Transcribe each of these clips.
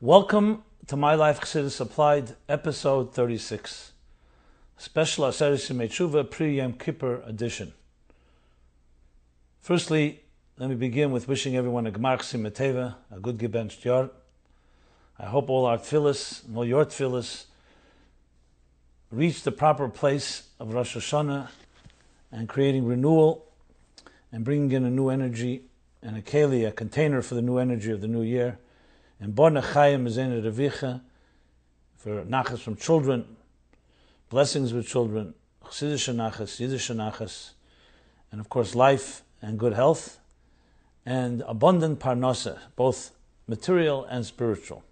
Welcome to My Life Chassidus Applied, episode 36, special Aseret Yemei Tshuva pre-Yom Kippur edition. Firstly, let me begin with wishing everyone a Gmar Chsim Teva, a good gebenched Yar. I hope all our tefillas and all your tefillas reach the proper place of Rosh Hashanah and creating renewal and bringing in a new energy and a keli, a container for the new energy of the new year. And Bar Nechayim Mezena Revicha, for nachas from children, blessings with children, Chassidus nachas, Yiddish nachas, and of course life and good health, and abundant parnasa, both material and spiritual.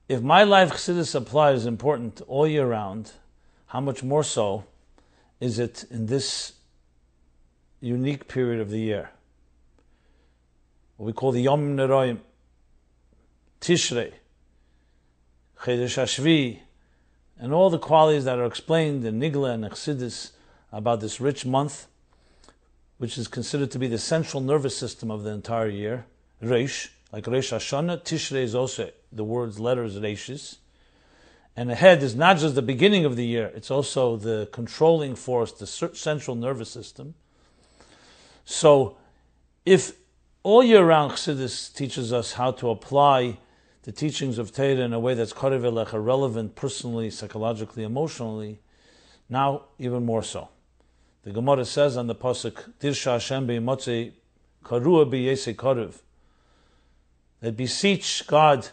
If My Life Chassidus Apply is important all year round, how much more so is it in this unique period of the year? What we call the Yom Neroyim, Tishrei, Chedesh Hashvi, and all the qualities that are explained in Nigla and Chassidus about this rich month, which is considered to be the central nervous system of the entire year. Reish, like Reish Hashanah, Tishrei is also the word's letters Reishis. And the head is not just the beginning of the year, it's also the controlling force, the central nervous system. So, if all year round Chassidus teaches us how to apply the teachings of Torah in a way that's relevant personally, psychologically, emotionally, now even more so. The Gemara says on the pasuk, Dirsha Hashem be'imotzei karua b'yesei karev, that beseech God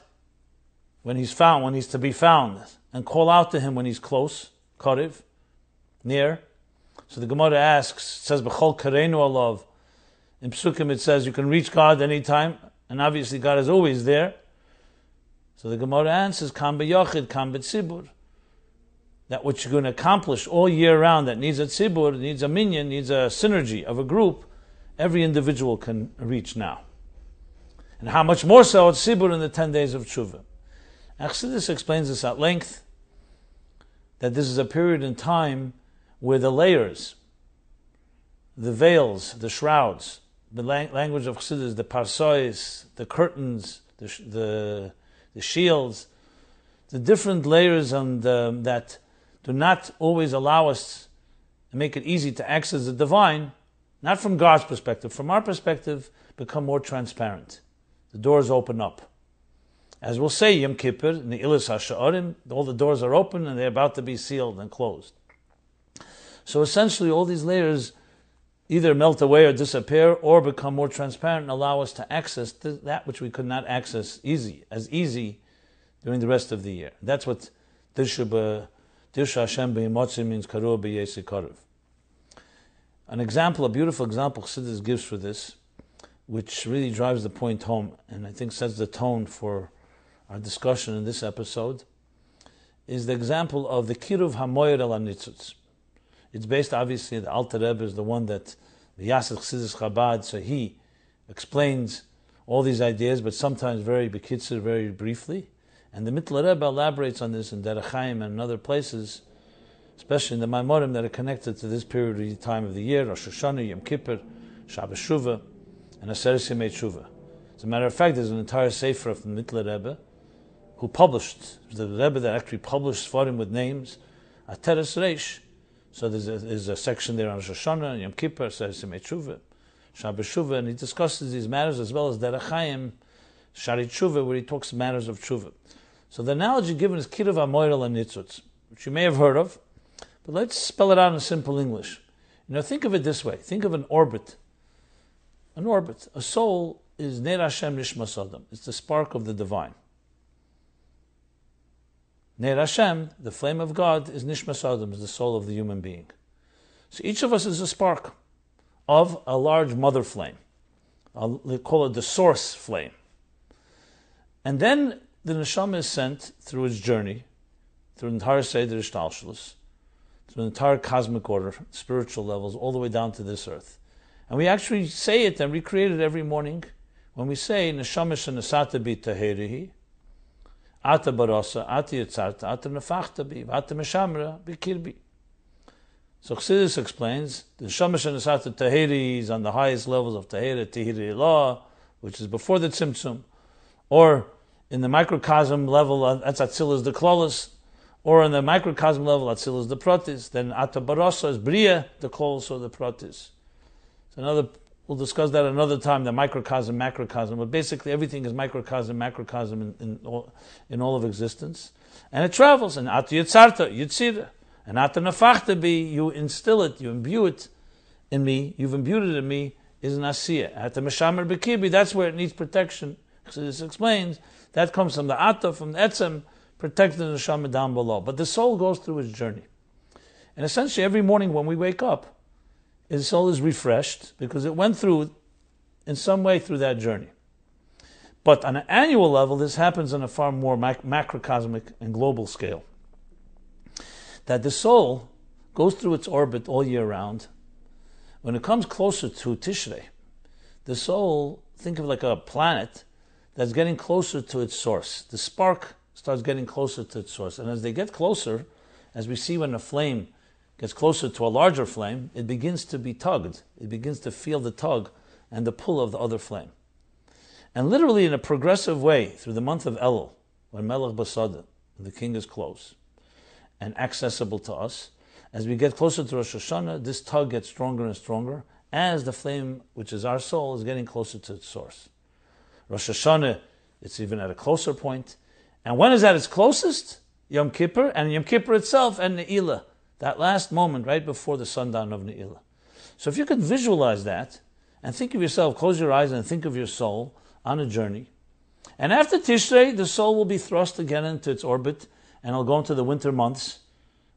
when he's found, when he's to be found, and call out to him when he's close, karev, near. So the Gemara asks, it says, B'chol kareinu alav. In Psukim it says you can reach God anytime, and obviously God is always there. So the Gemara answers, Kam b'yochid, kam b'tzibur. That what you're going to accomplish all year round that needs a tzibur, needs a minyan, needs a synergy of a group, every individual can reach now. And how much more so at tzibur in the 10 days of tshuva. Chassidus explains this at length, that this is a period in time where the layers, the veils, the shrouds, the language of Chassidus, the parsois, the curtains, the shields, the different layers that do not always allow us and make it easy to access the divine, not from God's perspective, from our perspective, become more transparent. The doors open up. As we'll say, Yom Kippur, in the Ilis HaSha'arim, all the doors are open and they're about to be sealed and closed. So essentially all these layers either melt away or disappear or become more transparent and allow us to access that which we could not access as easy during the rest of the year. That's what Dirsha Hashem be'imotzi means, karua b'yesei karev. An example, a beautiful example Chassidus gives for this, which really drives the point home and I think sets the tone for our discussion in this episode, is the example of the Kiruv HaMoyer El HaNitzutz. It's based, obviously, the Alter Rebbe is the one that the Yasser Chassidus Chabad, so he explains all these ideas, but sometimes very bekitzer, very briefly. And the Mittler Rebbe elaborates on this in Derech Chaim and in other places, especially in the Maimorim that are connected to this period of time of the year, Rosh Hashanah, Yom Kippur, Shabbos Shuvah, and Aseret Yemei Tshuva. As a matter of fact, there's an entire sefer of the Mittler Rebbe who published, the Rebbe that actually published Sfarim with names, Ateres Reish. So there's a section there on Rosh Hashanah, Yom Kippur, Aseret Yemei Tshuva, Shabbos Shuvah, and he discusses these matters as well as Derech Chaim, Shari Tshuva, where he talks matters of Tshuva. So the analogy given is Kiruv HaMoyer El HaNitzutz, which you may have heard of, but let's spell it out in simple English. Think of it this way. Think of an orbit. An orbit. A soul is Ner Hashem Nishmas Adam. It's the spark of the divine. Ner Hashem, the flame of God, is Nishmas Adam, is the soul of the human being. So each of us is a spark of a large mother flame. They call it the source flame. And then the neshama is sent through its journey, through the entire Seder Ishtalshelus, through the entire cosmic order, spiritual levels, all the way down to this earth. And we actually say it and recreate it every morning when we say, Neshama shenesata bi taherihi, Ata barasa, ata yitzarta, ata nefachta bi, ata meshamra bi kirbi. So Chassidus explains, the Shamash and Asata Tahiri is on the highest levels of Tahira, Tahiri Allah, which is before the Tzimtzum. or in the microcosm level, that's Atzilus the Klolos, or in the microcosm level, Atzilus the Protis, then Ata Barosa is Bria, the Klolos or the Protis. So we'll discuss that another time, the microcosm, macrocosm, but basically everything is microcosm, macrocosm in all of existence. And it travels, and Ata Yitzarta, Yitzira, and Ata Nafachta Bi, you instill it, you imbue it in me, you've imbued it in me, is an Asiya. Ata Meshamer Bekibi, that's where it needs protection. Chassidus explains, that comes from the Ata, from the Etzem, protecting the neshama down below. But the soul goes through its journey. And essentially every morning when we wake up, the soul is refreshed because it went through, in some way, through that journey. But on an annual level, this happens on a far more macrocosmic and global scale. That the soul goes through its orbit all year round. When it comes closer to Tishrei, the soul, think of it like a planet that's getting closer to its source. The spark starts getting closer to its source. And as they get closer, as we see when a flame gets closer to a larger flame, it begins to be tugged. It begins to feel the tug and the pull of the other flame. And literally in a progressive way, through the month of Elul, when Melech Basada, the king is close and accessible to us, as we get closer to Rosh Hashanah, this tug gets stronger and stronger as the flame, which is our soul, is getting closer to its source. Rosh Hashanah, it's even at a closer point. And when is at its closest? Yom Kippur, and Yom Kippur itself, and Ne'ilah, that last moment right before the sundown of Ne'ilah. So if you could visualize that, and think of yourself, close your eyes and think of your soul on a journey. And after Tishrei, the soul will be thrust again into its orbit, and it'll go into the winter months,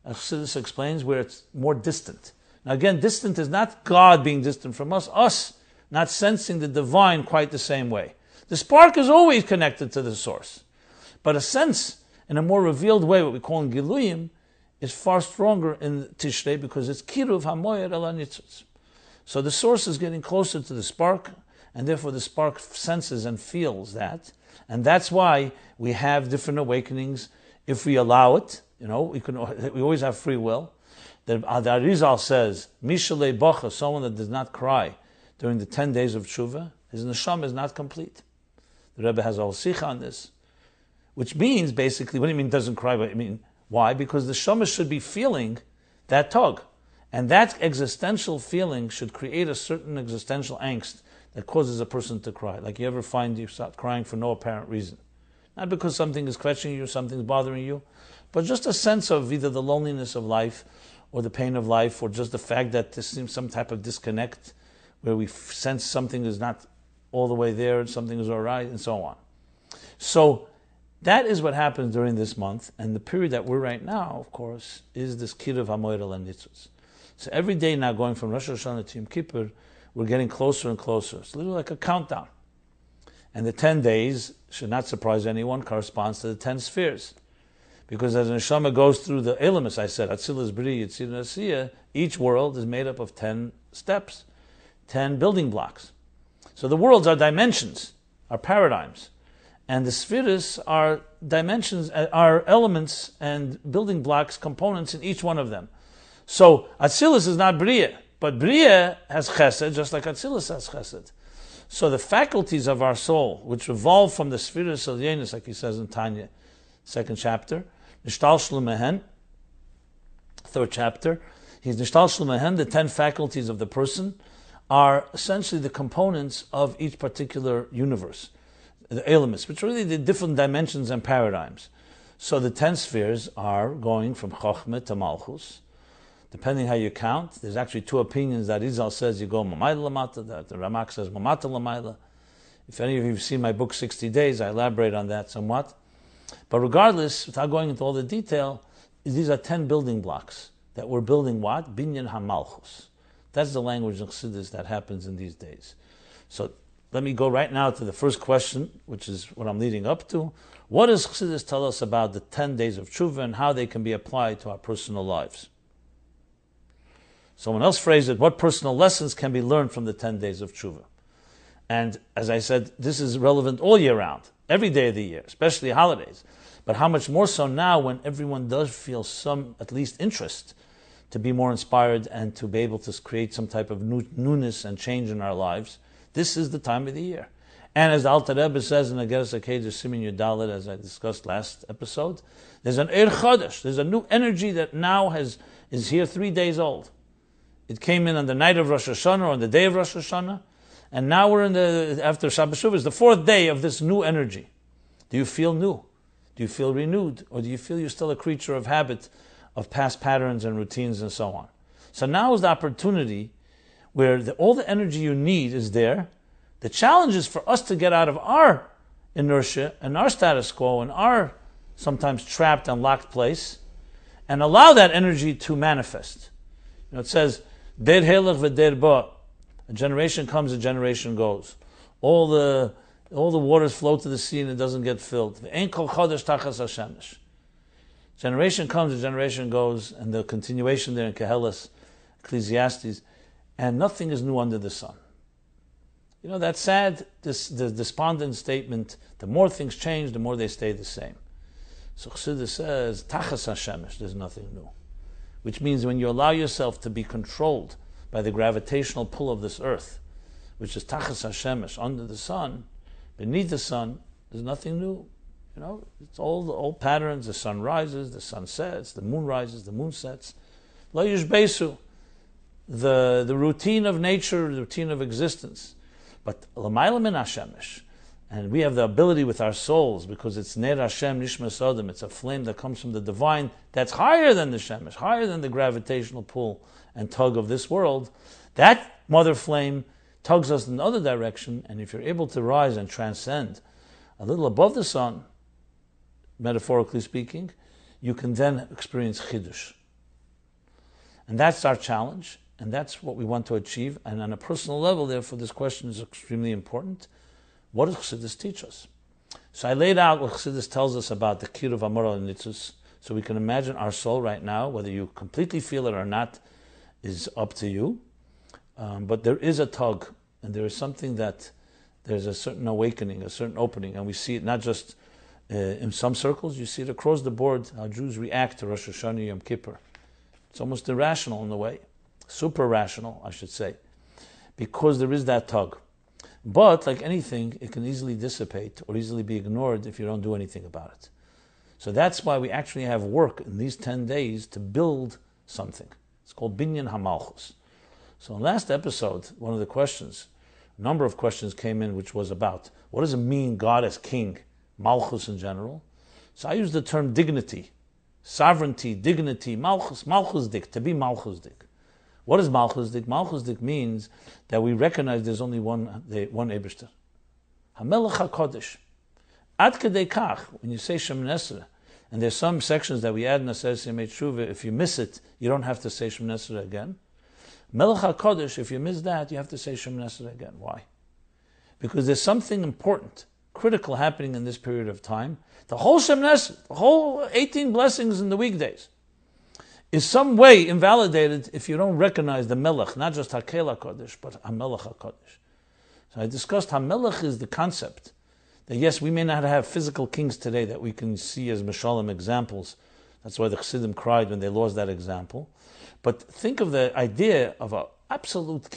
as Chassidus explains, where it's more distant. Now again, distant is not God being distant from us not sensing the divine quite the same way. The spark is always connected to the source. But a sense, in a more revealed way, what we call in Giluyim, is far stronger in Tishrei because it's Kiruv HaMoyer Ela Nitzutz. So the source is getting closer to the spark, and therefore the spark senses and feels that. And that's why we have different awakenings if we allow it. We always have free will. The Arizal says, Mishalei Bacha, someone that does not cry during the 10 days of Tshuva, his neshama is not complete. The Rebbe has a whole sikha on this, which means basically, what do you mean doesn't cry? Why? Because the neshama should be feeling that tug. And that existential feeling should create a certain existential angst that causes a person to cry. Like you ever find you start crying for no apparent reason. Not because something is quetching you, something's bothering you, but just a sense of either the loneliness of life or the pain of life, or just the fact that there seems some type of disconnect where we sense something is not all the way there and something is all right, and so on. So that is what happens during this month, and the period that we're right now, of course, is this Kiruv HaMoed Ela Nitzutz. So every day now, going from Rosh Hashanah to Yom Kippur, we're getting closer and closer. It's literally like a countdown. And the 10 days, should not surprise anyone, corresponds to the 10 spheres. Because as the neshama goes through the Elamis, I said, Atzilus Bri, Yitzir Asiya, each world is made up of 10 steps, 10 building blocks. So the worlds are dimensions, are paradigms. And the spheres are dimensions, are elements and building blocks, components in each one of them. So Atzilus is not Bria, but Bria has chesed, just like Atzilus has chesed. So the faculties of our soul, which evolve from the spheres Elyonis, like he says in Tanya, 2nd chapter, Nishtal Mehen, 3rd chapter, he's Nishtal Mehen, the 10 faculties of the person are essentially the components of each particular universe, the elements, which are really the different dimensions and paradigms. So the 10 spheres are going from Chochmah to Malchus. Depending how you count, there's actually 2 opinions. That Izal says you go Mamayla Lamata, that the Ramak says Mamata Lamayla. If any of you have seen my book 60 Days, I elaborate on that somewhat. But regardless, without going into all the detail, these are 10 building blocks that we're building what? Binyan HaMalchus. That's the language of Chassidus that happens in these days. So let me go right now to the first question, which is what I'm leading up to. What does Chassidus tell us about the 10 days of Tshuva and how they can be applied to our personal lives? Someone else phrased it, what personal lessons can be learned from the 10 days of Tshuva? And as I said, this is relevant all year round, every day of the year, especially holidays. But how much more so now when everyone does feel some, at least, interest to be more inspired and to be able to create some type of newness and change in our lives. This is the time of the year. And as the Alter Rebbe says in the Geras HaKedesh Simin Yudalet, as I discussed last episode, there's an Ir Chodesh, there's a new energy that now is here 3 days old. It came in on the night of Rosh Hashanah, or on the day of Rosh Hashanah, and now we're after Shabbos Shuvah, it's the 4th day of this new energy. Do you feel new? Do you feel renewed? Or do you feel you're still a creature of habit, of past patterns and routines and so on? So now is the opportunity where all the energy you need is there. The challenge is for us to get out of our inertia and our status quo and our sometimes trapped and locked place and allow that energy to manifest. It says, Der Helach v'der ba. A generation comes, a generation goes. All the waters flow to the sea and it doesn't get filled. V'ein kol chodesh tachas hashemesh. Generation comes, a generation goes, and the continuation there in Kehelas, Ecclesiastes, and nothing is new under the sun. That's sad, the despondent statement. The more things change, the more they stay the same. So Chassidus says, Tachas Hashemesh, there's nothing new. Which means when you allow yourself to be controlled by the gravitational pull of this earth, which is Tachas Hashemesh, under the sun, beneath the sun, there's nothing new. It's all the old patterns. The sun rises, the sun sets, the moon rises, the moon sets. Lo yishbesu, the routine of nature, the routine of existence. But l'mayla min hashemesh, and we have the ability with our souls, because it's ner Hashem nishmas adam, it's a flame that comes from the divine that's higher than the shemesh, higher than the gravitational pull and tug of this world. That mother flame tugs us in the other direction, and if you're able to rise and transcend a little above the sun, metaphorically speaking, you can then experience chidush. And that's our challenge, and that's what we want to achieve. And on a personal level, therefore, this question is extremely important. What does Chassidus teach us? So I laid out what Chassidus tells us about the kiruv hamora and nitzus, so we can imagine our soul right now. Whether you completely feel it or not is up to you. But there is a tug, and there is something that there's a certain awakening, a certain opening, and we see it not just in some circles, you see it across the board, how Jews react to Rosh Hashanah Yom Kippur. It's almost irrational in a way, super rational, I should say, because there is that tug. But, like anything, it can easily dissipate or easily be ignored if you don't do anything about it. So that's why we actually have work in these 10 days to build something. It's called Binyan HaMalchus. So in last episode, one of the questions, a number of questions came in, which was about, what does it mean God as king, Malchus in general? So I use the term dignity, sovereignty, dignity, Malchus, Malchusdik, to be Malchusdik. What is Malchusdik? Malchusdik means that we recognize there's only one Eibishter. HaMelech HaKodesh. Ad kedei kach, when you say Shemoneh Esrei, and there's some sections that we add in Aseret Yemei Teshuvah, if you miss it, you don't have to say Shemoneh Esrei again. Melech HaKodesh, if you miss that, you have to say Shemoneh Esrei again. Why? Because there's something important, critical happening in this period of time. The whole Shemoneh Esrei, the whole 18 blessings in the weekdays, is some way invalidated if you don't recognize the Melech, not just Hakel HaKodesh, but HaMelech HaKodesh. So I discussed HaMelech is the concept that yes, we may not have physical kings today that we can see as Meshalem examples. That's why the Chassidim cried when they lost that example. But think of the idea of an absolute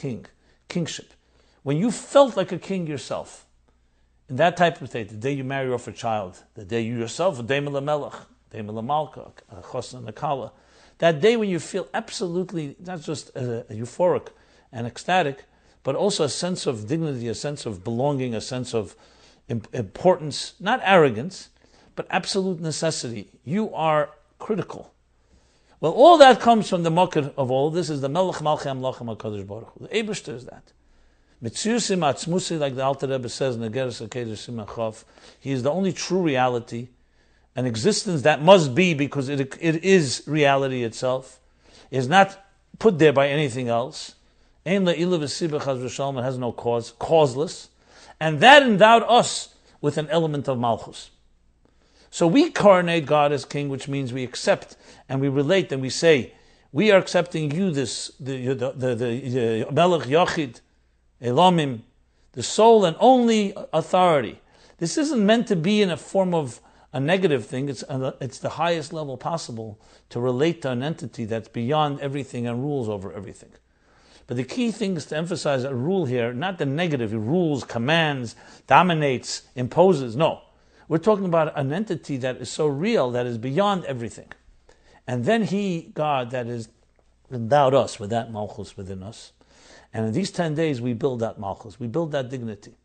kingship. When you felt like a king yourself, in that type of state, the day you marry off a child, the day you yourself, a Deimel Melech, Deimel Malka, a Chosna Nakala, that day when you feel absolutely, not just euphoric and ecstatic, but also a sense of dignity, a sense of belonging, a sense of importance, not arrogance, but absolute necessity. You are critical. Well, all that comes from the Mokir of all this is the Melech Malchei Amlachim HaKadosh Baruch Hu. The Eibishter is that. Mitziusim Atzmusi, like the Alter Rebbe says in the Geras HaKedesh Simon Chof, he is the only true reality, an existence that must be because it is reality itself. It is not put there by anything else. Ein le'ilah v'sibah chas v'shalom, it has no cause, causeless. And that endowed us with an element of Malchus. So we coronate God as king, which means we accept and we relate and we say, we are accepting you, the Melech Yachid, Elamim, the sole and only authority. This isn't meant to be in a form of a negative thing. It's the highest level possible to relate to an entity that's beyond everything and rules over everything. But the key thing is to emphasize a rule here, not the negative. He rules, commands, dominates, imposes. No. We're talking about an entity that is so real, that is beyond everything. And then He, God, that is endowed us with that malchus within us. And in these 10 days, we build that malchus. We build that dignity.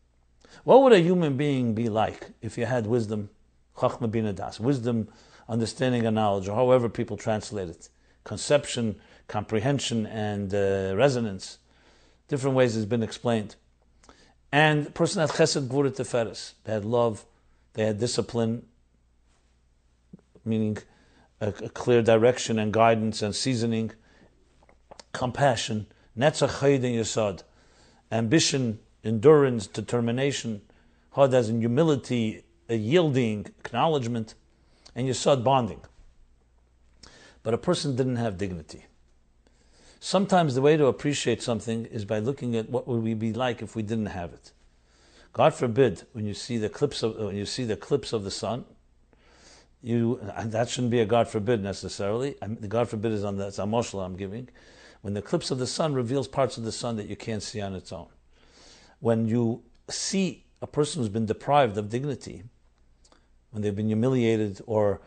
What would a human being be like if you had wisdom, chachma bina das, wisdom, understanding and knowledge, or however people translate it, conception, comprehension, and resonance. Different ways it's been explained. And the person had chesed, gvura, teferes. They had love, they had discipline, meaning a clear direction and guidance and seasoning, compassion, netzach chayid and yesod, ambition, endurance, determination, hod as in humility, a yielding, acknowledgement, and yesod, bonding. But a person didn't have dignity. Sometimes the way to appreciate something is by looking at what would we be like if we didn't have it. God forbid, when you see the eclipse of the sun, that shouldn't be a God forbid necessarily. The God forbid is that's a moshel I'm giving. When the eclipse of the sun reveals parts of the sun that you can't see on its own. When you see a person who's been deprived of dignity, when they've been humiliated or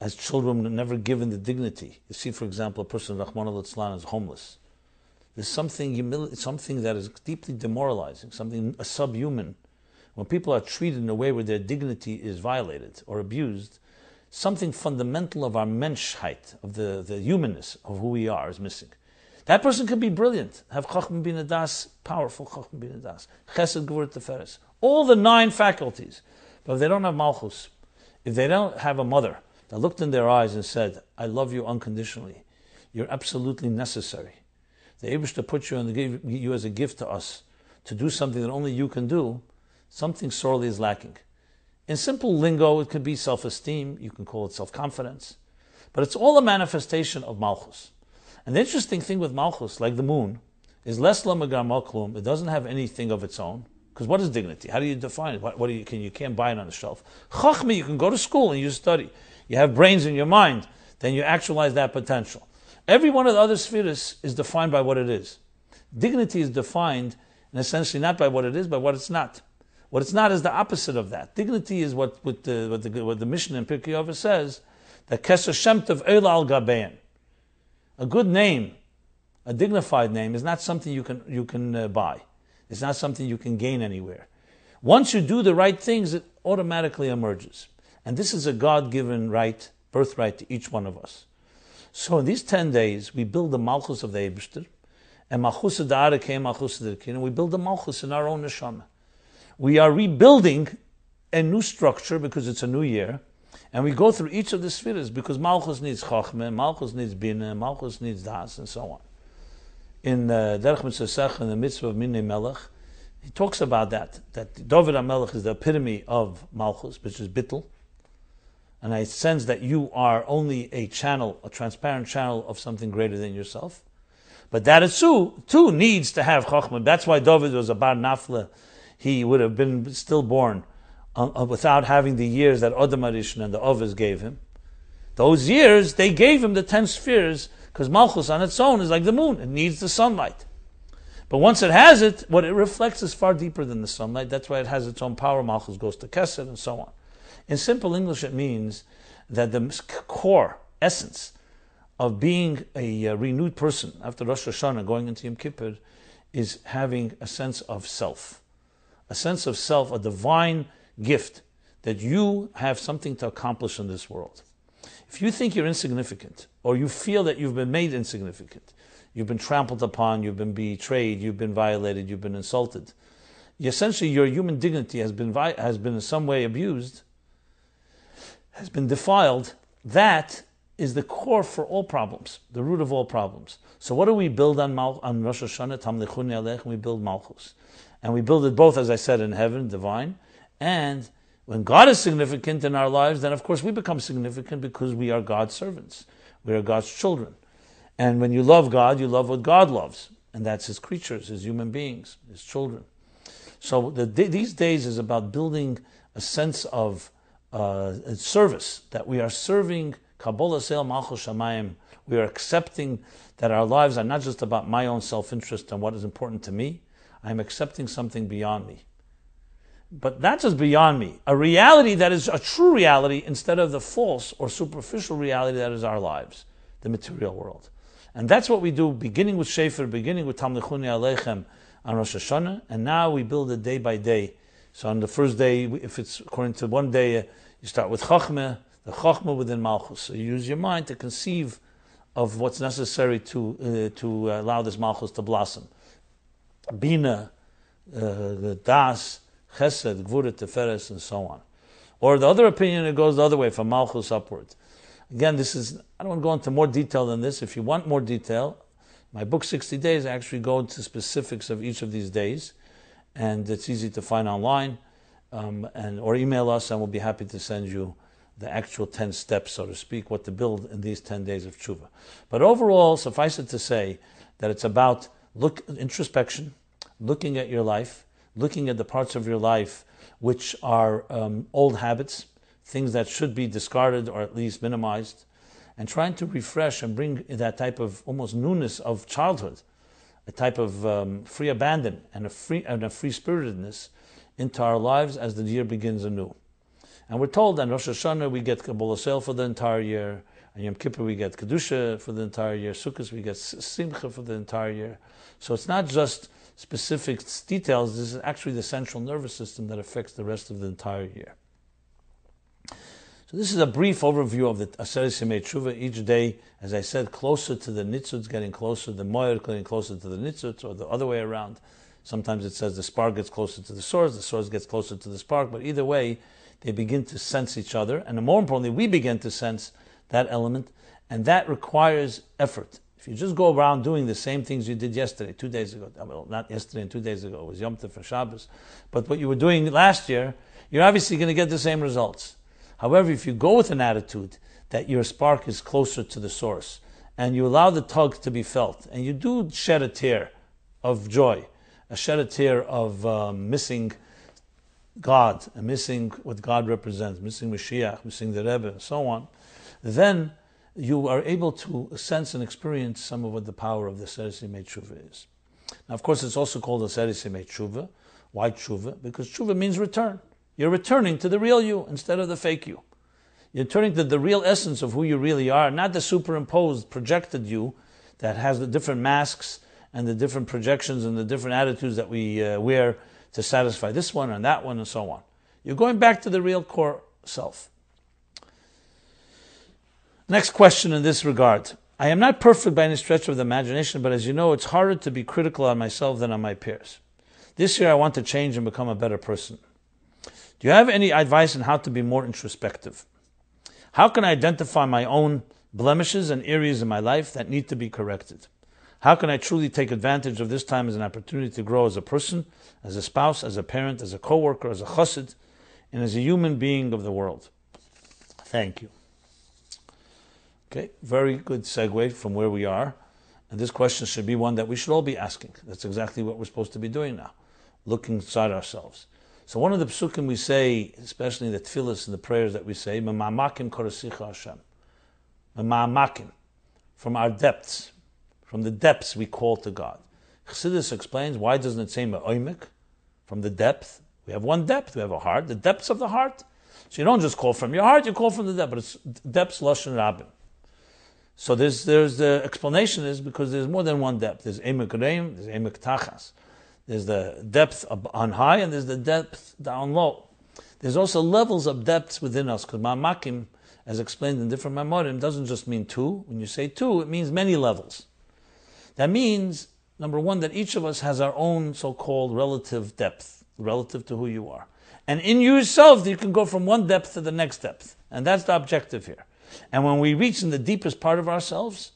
as children never given the dignity. You see, for example, a person, Rahman al-Islam, is homeless. There's something that is deeply demoralizing, something a subhuman. When people are treated in a way where their dignity is violated or abused, something fundamental of our menschheit, of the humanness of who we are, is missing. That person could be brilliant, have chachma bina das, powerful chachma bina das, chesed, gvura, teferes, all the 9 faculties. But if they don't have malchus, if they don't have a mother that looked in their eyes and said, I love you unconditionally, you're absolutely necessary. The Eibishter put you and gave you as a gift to us to do something that only you can do, something sorely is lacking. In simple lingo, it could be self-esteem, you can call it self-confidence, but it's all a manifestation of malchus. And the interesting thing with malchus, like the moon, is less lamagar malklum. It doesn't have anything of its own. Because what is dignity? How do you define it? You can't buy it on the shelf. Chachma, you can go to school and you study. You have brains in your mind, then you actualize that potential. Every one of the other spheres is defined by what it is. Dignity is defined, and essentially not by what it is, but what it's not. What it's not is the opposite of that. Dignity is what the Mishnah in Pirkei Avos says, that keser shem tov eila al gabein. A good name, a dignified name, is not something you can buy. It's not something you can gain anywhere. Once you do the right things, it automatically emerges. And this is a God-given right, birthright to each one of us. So in these 10 days, we build the malchus of the Eibishter, and malchus da'ara came malchus d'irkin, and we build the malchus in our own neshama. We are rebuilding a new structure because it's a new year, and we go through each of the spheres because malchus needs chachmeh, malchus needs bina, malchus needs das, and so on. In Derech Mitzvah in the mitzvah of Minei Melech, he talks about that David HaMelech is the epitome of malchus, which is bittul. And I sense that you are only a channel, a transparent channel of something greater than yourself. But that is too needs to have chachmah. That's why David was a bar nafla. He would have been still born without having the years that Adam HaRishon and the Avos gave him. Those years, they gave him the 10 spheres, because malchus on its own is like the moon. It needs the sunlight. But once it has it, what it reflects is far deeper than the sunlight. That's why it has its own power. Malchus goes to Kesed and so on. In simple English, it means that the core essence of being a renewed person after Rosh Hashanah, going into Yom Kippur, is having a sense of self. A sense of self, a divine gift that you have something to accomplish in this world. If you think you're insignificant, or you feel that you've been made insignificant, you've been trampled upon, you've been betrayed, you've been violated, you've been insulted, essentially your human dignity has been in some way abused, has been defiled, that is the core for all problems, the root of all problems. So what do we build on Rosh Hashanah? Tamlichuni Alech, and we build Malchus. And we build it both, as I said, in heaven, divine, and when God is significant in our lives, then of course we become significant because we are God's servants. We are God's children. And when you love God, you love what God loves. And that's His creatures, His human beings, His children. So these days is about building a sense of service, that we are serving Kabbalah Seil Malchus Shamayim We are accepting that our lives are not just about my own self-interest and what is important to me. I'm accepting something beyond me. But not just beyond me, a reality that is a true reality instead of the false or superficial reality that is our lives, the material world. And that's what we do, beginning with Shefer, beginning with Tamlichuni Aleichem on Rosh Hashanah, and now we build it day by day. So on the first day, if it's according to one day, you start with Chachmeh, the Chachmeh within Malchus. So you use your mind to conceive of what's necessary to allow this Malchus to blossom. Bina, the Das, Chesed, Gvura, Teferes, and so on. Or the other opinion, it goes the other way, from Malchus upward. Again, I don't want to go into more detail than this. If you want more detail, my book 60 Days, I actually go into specifics of each of these days, and it's easy to find online, or email us, and we'll be happy to send you the actual 10 steps, so to speak, what to build in these 10 days of tshuva. But overall, suffice it to say that it's about introspection, looking at your life, looking at the parts of your life which are old habits, things that should be discarded or at least minimized, and trying to refresh and bring that type of almost newness of childhood, a type of free abandon and a free-spiritedness into our lives as the year begins anew. And we're told that on Rosh Hashanah we get Kabbalah Sel for the entire year, and Yom Kippur we get Kedusha for the entire year, Sukkot we get Simcha for the entire year. So it's not just specific details, this is actually the central nervous system that affects the rest of the entire year. So this is a brief overview of the Aseret Yemei Tshuva. Each day, as I said, closer to the Nitzutz, getting closer, the Moyer getting closer to the Nitzutz, or the other way around. Sometimes it says the spark gets closer to the source gets closer to the spark, but either way, they begin to sense each other, and more importantly, we begin to sense that element, and that requires effort. If you just go around doing the same things you did yesterday, 2 days ago, well, not yesterday and 2 days ago, it was Yom Tov and Shabbos, but what you were doing last year, you're obviously going to get the same results. However, if you go with an attitude that your spark is closer to the source, and you allow the tug to be felt, and you do shed a tear of joy, shed a tear of missing God, and missing what God represents, missing Mashiach, missing the Rebbe, and so on, then you are able to sense and experience some of what the power of the Aseret Yemei Tshuva is. Now, of course, it's also called Aseret Yemei Tshuva. Why Tshuva? Because Tshuva means return. You're returning to the real you instead of the fake you. You're turning to the real essence of who you really are, not the superimposed, projected you that has the different masks and the different projections and the different attitudes that we wear to satisfy this one and that one and so on. You're going back to the real core self. Next question in this regard. I am not perfect by any stretch of the imagination, but as you know, it's harder to be critical on myself than on my peers. This year I want to change and become a better person. Do you have any advice on how to be more introspective? How can I identify my own blemishes and areas in my life that need to be corrected? How can I truly take advantage of this time as an opportunity to grow as a person, as a spouse, as a parent, as a co-worker, as a chassid, and as a human being of the world? Thank you. Okay, very good segue from where we are. And this question should be one that we should all be asking. That's exactly what we're supposed to be doing now, looking inside ourselves. So one of the psukim we say, especially in the tefillas and the prayers that we say, Mema'amakim korasicha Hashem. Mema'amakim, from our depths. From the depths we call to God. Chassidus explains, why doesn't it say me'oimik? From the depth. We have one depth, we have a heart, the depths of the heart. So you don't just call from your heart, you call from the depth, but it's depths, lashon rabbim. So there's the explanation is because there's more than one depth. There's emek reim, there's emek tachas. There's the depth on high and there's the depth down low. There's also levels of depths within us, because ma'amakim, as explained in different mamorim, doesn't just mean two. When you say two, it means many levels. That means, number one, that each of us has our own so-called relative depth, relative to who you are. And in yourself, you can go from one depth to the next depth. And that's the objective here. And when we reach in the deepest part of ourselves,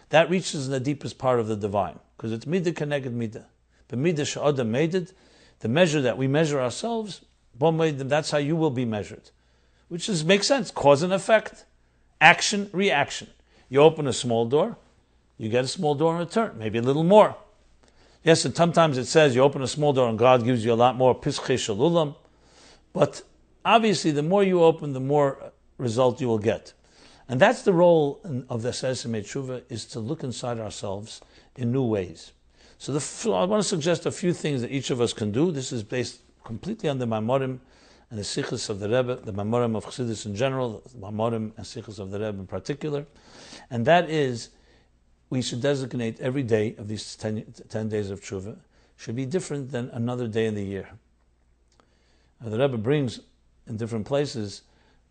that reaches in the deepest part of the divine. Because it's midah keneged midah. But midah she'adam meided, the measure that we measure ourselves, that's how you will be measured. Which makes sense. Cause and effect. Action, reaction. You open a small door, you get a small door in return, maybe a little more. Yes, and sometimes it says you open a small door and God gives you a lot more pischei shalulam. But obviously, the more you open, the more result you will get. And that's the role of the Aseret Tshuva, is to look inside ourselves in new ways. So I want to suggest a few things that each of us can do. This is based completely on the Mamorim and the Sichos of the Rebbe, the Mamorim of Chassidus in general, the Mamorim and Sichos of the Rebbe in particular. And that is, we should designate every day of these 10 days of Tshuva should be different than another day in the year. Now, the Rebbe brings in different places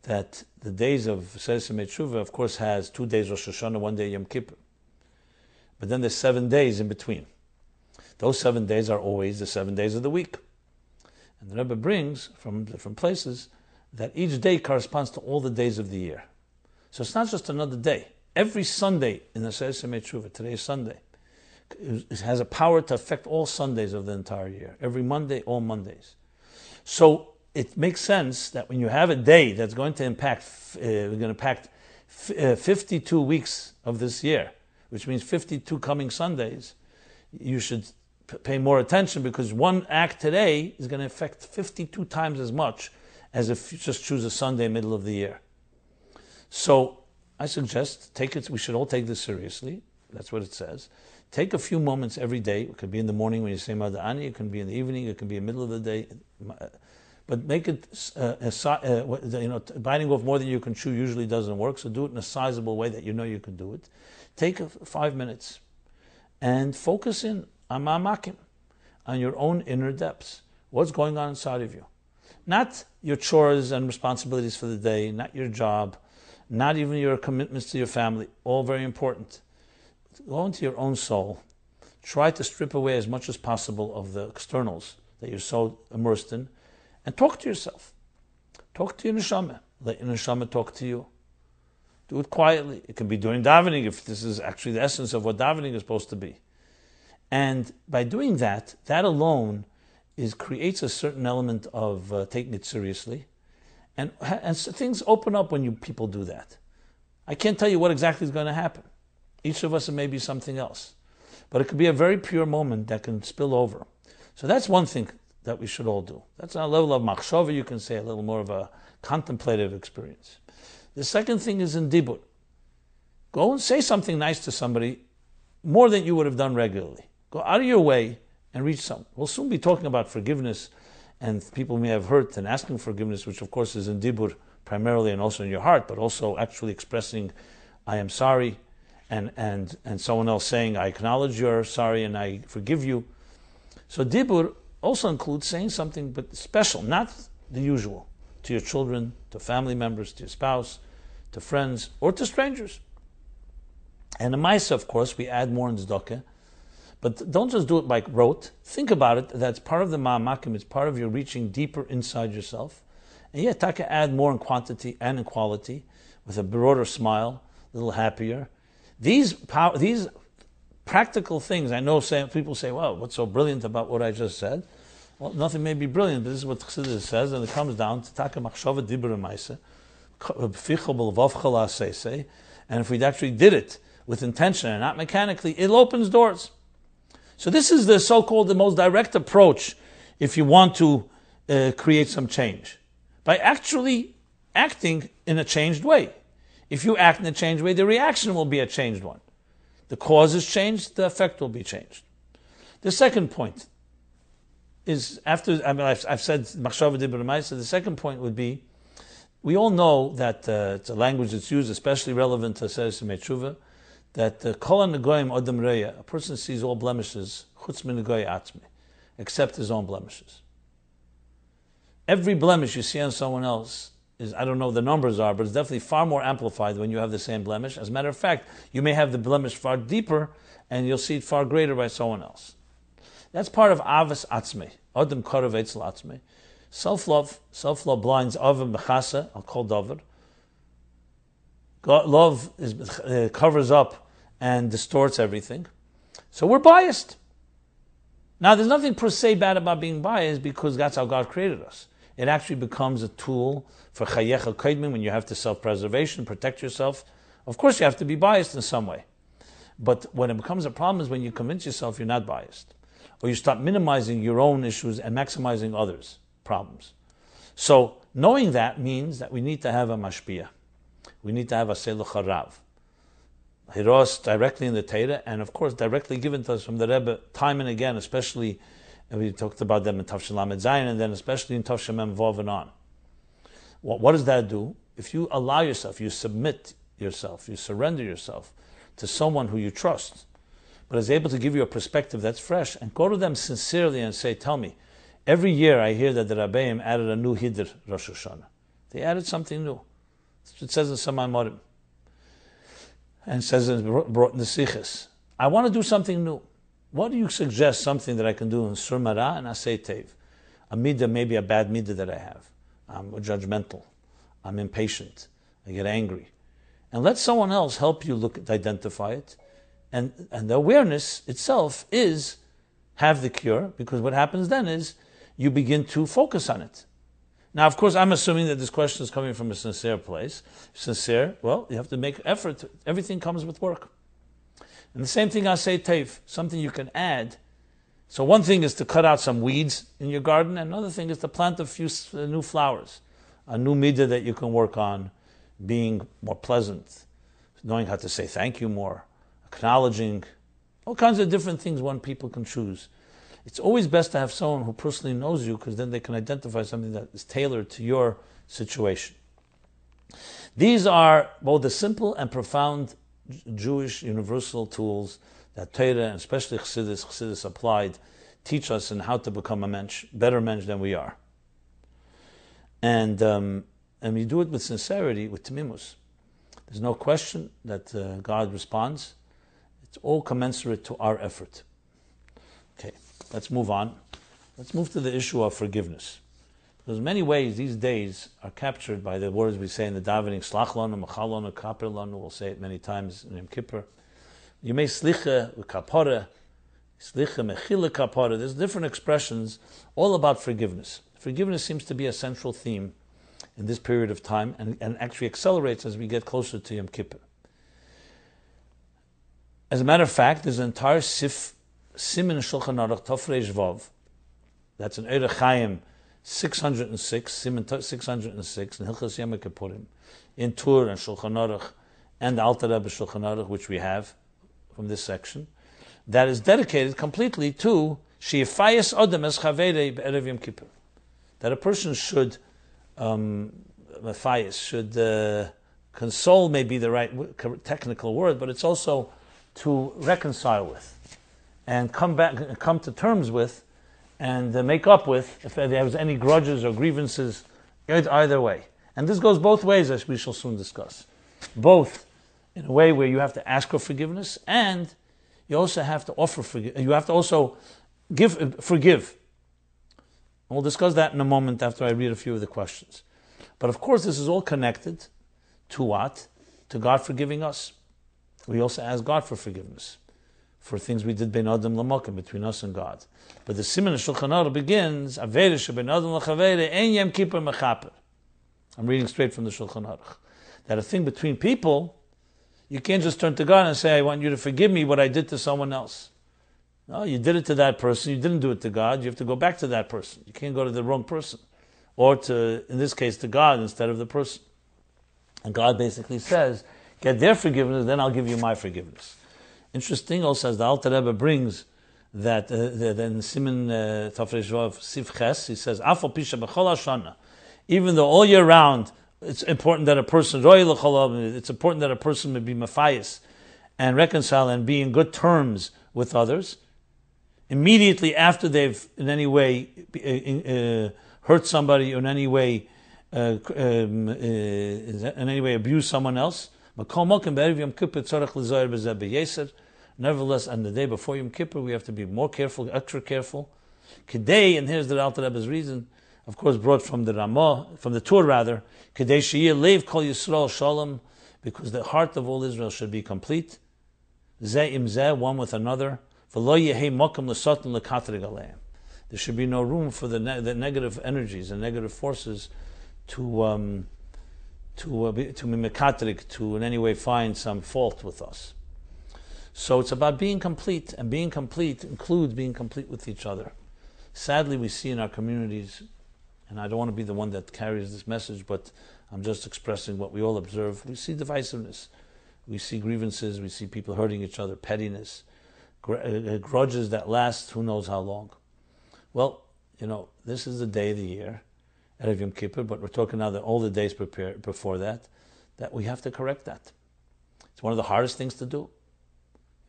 that the days of Aseret Tshuva, of course, has 2 days Rosh Hashanah, 1 day Yom Kippur. But then there's 7 days in between. Those 7 days are always the 7 days of the week. And the Rebbe brings from different places that each day corresponds to all the days of the year. So it's not just another day. Every Sunday in the Aseret Tshuva, today is Sunday, it has a power to affect all Sundays of the entire year. Every Monday, all Mondays. So it makes sense that when you have a day that's going to impact 52 weeks of this year, which means 52 coming Sundays, you should pay more attention, because one act today is going to affect 52 times as much as if you just choose a Sunday middle of the year. So I suggest we should all take this seriously. That's what it says. Take a few moments every day. It could be in the morning when you say Mada'ani, it can be in the evening, it can be in the middle of the day. But make it, biting off more than you can chew usually doesn't work, so do it in a sizable way that you know you can do it. Take 5 minutes and focus in on your own inner depths. What's going on inside of you? Not your chores and responsibilities for the day, not your job, not even your commitments to your family, all very important. Go into your own soul. Try to strip away as much as possible of the externals that you're so immersed in, and talk to yourself. Talk to your neshama. Let your neshama talk to you. Do it quietly. It can be during davening, if this is actually the essence of what davening is supposed to be. And by doing that alone creates a certain element of taking it seriously. And so things open up when people do that. I can't tell you what exactly is going to happen. Each of us, it may be something else. But it could be a very pure moment that can spill over. So that's one thing that we should all do. That's on a level of machshava, you can say, a little more of a contemplative experience. The second thing is in dibur. Go and say something nice to somebody, more than you would have done regularly. Go out of your way and reach someone. We'll soon be talking about forgiveness, and people may have hurt and asking forgiveness, which of course is in dibur primarily and also in your heart, but also actually expressing, I am sorry, and someone else saying, I acknowledge you're sorry and I forgive you. So dibur also includes saying something but special, not the usual, to your children, to family members, to your spouse, to friends, or to strangers. And the Maisa, of course, we add more in tzedakah, but don't just do it by rote. Think about it. That's part of the ma'amakim. It's part of your reaching deeper inside yourself. And yet, taka add more in quantity and in quality, with a broader smile, a little happier. These practical things, I know people say, well, what's so brilliant about what I just said? Well, nothing may be brilliant, but this is what Chassidus says, and it comes down to taka machshava dibur maisa, and if we actually did it with intention and not mechanically, it opens doors. So this is the so-called the most direct approach if you want to create some change. By actually acting in a changed way. If you act in a changed way, the reaction will be a changed one. The cause is changed, the effect will be changed. The second point is, I've said machshava dibur maisa, the second point would be, we all know that it's a language that's used, especially relevant to Aseret Tshuva, that kol hanegoyim adam reya, a person sees all blemishes, chutz min negoy atzmi, except his own blemishes. Every blemish you see on someone else is, I don't know what the numbers are, but it's definitely far more amplified when you have the same blemish. As a matter of fact, you may have the blemish far deeper, and you'll see it far greater by someone else. That's part of avas atzmi, adam karev etzel atzmi. Self-love blinds avim b'chasa, I'll call David. Love covers up and distorts everything. So we're biased. Now, there's nothing per se bad about being biased, because that's how God created us. It actually becomes a tool for chayecha kaidmin, when you have to self-preservation, protect yourself. Of course, you have to be biased in some way. But when it becomes a problem is when you convince yourself you're not biased, or you start minimizing your own issues and maximizing others' problems. So knowing that means that we need to have a mashpia. We need to have Aseh L'Charav. Hiros directly in the Torah, and of course directly given to us from the Rebbe time and again, especially, and we talked about them in Tafshin Lamed Zayin, and then especially in Tafshin Mem Vav and on. What does that do? If you allow yourself, you submit yourself, you surrender yourself to someone who you trust, but is able to give you a perspective that's fresh, and go to them sincerely and say, tell me, every year I hear that the Rabbeim added a new Hidr Rosh Hashanah. They added something new. It says in Samay Morim. And it says brought in the Sichos. I want to do something new. What do you suggest, something that I can do in Sur Mara and Aseh Tev? A midah, maybe a bad midah that I have. I'm judgmental. I'm impatient. I get angry. And let someone else help you identify it. And the awareness itself is have the cure, because what happens then is you begin to focus on it. Now, of course, I'm assuming that this question is coming from a sincere place. Sincere, well, you have to make effort. Everything comes with work. And the same thing Aseh Tev, something you can add. So one thing is to cut out some weeds in your garden, and another thing is to plant a few new flowers, a new midah that you can work on, being more pleasant, knowing how to say thank you more, acknowledging, all kinds of different things people can choose. It's always best to have someone who personally knows you, because then they can identify something that is tailored to your situation. These are both the simple and profound Jewish universal tools that Torah, and especially Chassidus applied, teach us in how to become a mensch, better mensch than we are. And we do it with sincerity, with timimus. There's no question that God responds. It's all commensurate to our effort. Okay, let's move on. Let's move to the issue of forgiveness. Because in many ways, these days are captured by the words we say in the davening, Slach lanu, Machal lanu, Kaper lanu. We'll say it many times in Yom Kippur. You may slicha kapara, slicha mechila kapara. There's different expressions all about forgiveness. Forgiveness seems to be a central theme in this period of time, and actually accelerates as we get closer to Yom Kippur. As a matter of fact, there's an entire simin Shulchan Aruch Tafreish Vav. That's an Eirech Chaim 606, simin 606 in Hilchos Yom Kippurim, in Tur and Shulchan Aruch and the Alter Rebbe Shulchan Aruch, which we have from this section, that is dedicated completely to She'ifayas Odem Es Chaverei Be'erev Yom Kippur. That a person should console, may be the right technical word, but it's also to reconcile with and come to terms with and make up with if there was any grudges or grievances either way. And this goes both ways, as we shall soon discuss. Both in a way where you have to ask for forgiveness, and you also have to offer forgiveness. You have to also forgive. And we'll discuss that in a moment after I read a few of the questions. But of course, this is all connected to what? To God forgiving us. We also ask God for forgiveness for things we did bein adam l'makom, between us and God. But the siman of Shulchan Aruch begins, Aveiros shebein adam l'chaverei ein Yom Kippur mechaper. I'm reading straight from the Shulchan Aruch. That a thing between people, you can't just turn to God and say, I want you to forgive me what I did to someone else. No, you did it to that person, you didn't do it to God, you have to go back to that person. You can't go to the wrong person. Or to, in this case, to God instead of the person. And God basically says, get their forgiveness, then I'll give you my forgiveness. Interesting also, as the Alter Rebbe brings that in Siman Tafreish Vav Sif Ches, he says, Afal Pisha B'chol Hashana. Even though all year round, it's important that a person, it's important that a person may be mafayis and reconcile and be in good terms with others. Immediately after they've in any way hurt somebody or in any way abused someone else, nevertheless, on the day before Yom Kippur, we have to be more careful, extra careful. Kedei, and here's the Alter Rebbe's reason, of course, brought from the Ramah, from the Tur rather, Kedei sheyeh leiv kol Yisrael shalom, because the heart of all Israel should be complete. Zeh im zeh, one with another. V'lo yehei mokum l'soten l'katrig aleim. There should be no room for the negative energies and negative forces to be mekatrig, to in any way find some fault with us. So it's about being complete, and being complete includes being complete with each other. Sadly, we see in our communities, and I don't want to be the one that carries this message, but I'm just expressing what we all observe. We see divisiveness. We see grievances. We see people hurting each other, pettiness, grudges that last who knows how long. Well, this is the day of the year, Erev Yom Kippur, but we're talking now that all the days before that we have to correct that. It's one of the hardest things to do.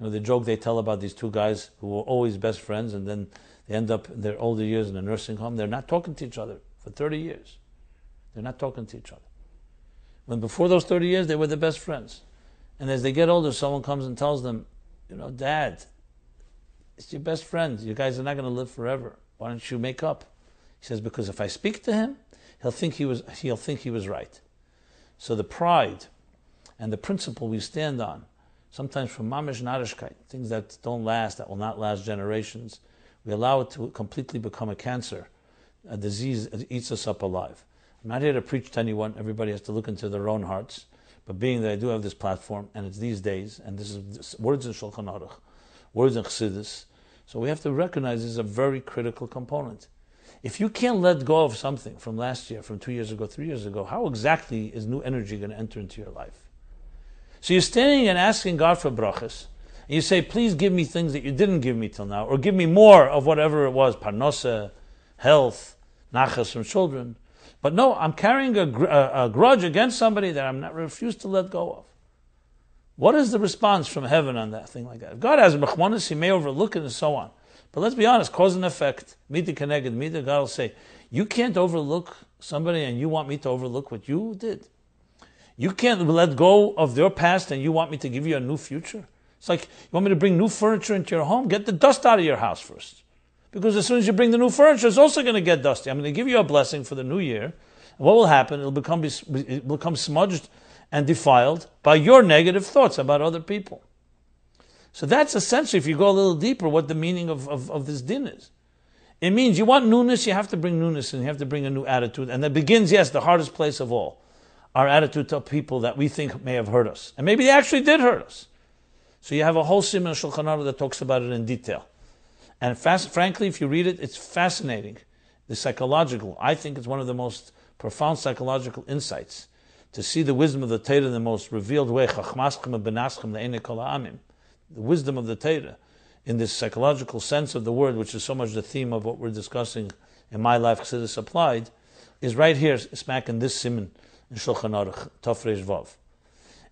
The joke they tell about these two guys who were always best friends, and then they end up in their older years in a nursing home. They're not talking to each other for 30 years. They're not talking to each other. When before those 30 years, they were the best friends. And as they get older, someone comes and tells them, Dad, it's your best friend. You guys are not going to live forever. Why don't you make up? He says, because if I speak to him, he'll think he was right. So the pride and the principle we stand on, sometimes from mamish narishkeit, things that don't last, that will not last generations, we allow it to completely become a cancer, a disease that eats us up alive. I'm not here to preach to anyone. Everybody has to look into their own hearts. But being that I do have this platform, and it's these days, and this is words in Shulchan Aruch, words in Chassidus, so we have to recognize this is a very critical component. If you can't let go of something from last year, from 2 years ago, 3 years ago, how exactly is new energy going to enter into your life? So you're standing and asking God for brachas, and you say, please give me things that you didn't give me till now, or give me more of whatever it was, parnosa, health, nachas from children. But no, I'm carrying a grudge against somebody that I'm not refused to let go of. What is the response from heaven on that thing like that? If God has mechmanis, He may overlook it and so on. But let's be honest, cause and effect, mida keneged mida, God will say, you can't overlook somebody and you want me to overlook what you did. You can't let go of your past and you want me to give you a new future. It's like, you want me to bring new furniture into your home? Get the dust out of your house first. Because as soon as you bring the new furniture, it's also going to get dusty. I'm going to give you a blessing for the new year. And what will happen? It will become smudged and defiled by your negative thoughts about other people. So that's essentially, if you go a little deeper, what the meaning of this din is. It means you want newness, you have to bring newness, and you have to bring a new attitude. And that begins, yes, the hardest place of all, our attitude to people that we think may have hurt us. And maybe they actually did hurt us. So you have a whole siman Shulchan Aruch that talks about it in detail. And frankly, if you read it, it's fascinating. The psychological, I think it's one of the most profound psychological insights, to see the wisdom of the Torah in the most revealed way, the wisdom of the Torah, in this psychological sense of the word, which is so much the theme of what we're discussing in My Life Chassidus Applied, is right here, smack in this siman in Shulchan Aruch, Tov Reish Vav.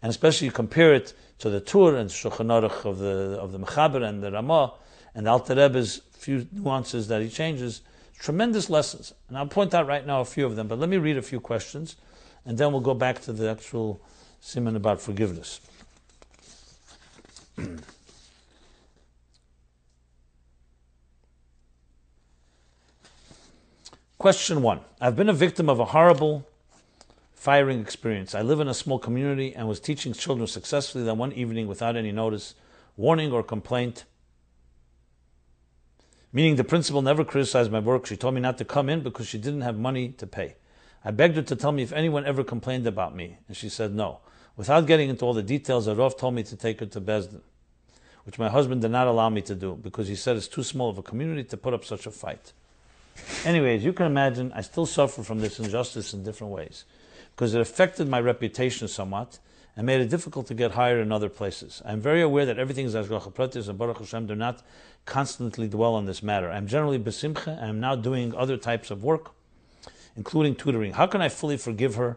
And especially you compare it to the Tur and Shulchan Aruch of the Mechaber and the Ramah, and the Alter Rebbe's few nuances that he changes, tremendous lessons. And I'll point out right now a few of them, but let me read a few questions, and then we'll go back to the actual siman about forgiveness. Question 1. I've been a victim of a horrible firing experience. I live in a small community and was teaching children successfully. Then one evening, without any notice, warning, or complaint, meaning the principal never criticized my work, she told me not to come in because she didn't have money to pay. I begged her to tell me if anyone ever complained about me, and she said no. Without getting into all the details, the Rav told me to take her to Bezdin, which my husband did not allow me to do because he said it's too small of a community to put up such a fight. Anyways, you can imagine I still suffer from this injustice in different ways because it affected my reputation somewhat and made it difficult to get hired in other places. I am very aware that everything is Ashgacha Pratis, and Baruch Hashem do not constantly dwell on this matter. I am generally besimcha and I am now doing other types of work, including tutoring. How can I fully forgive her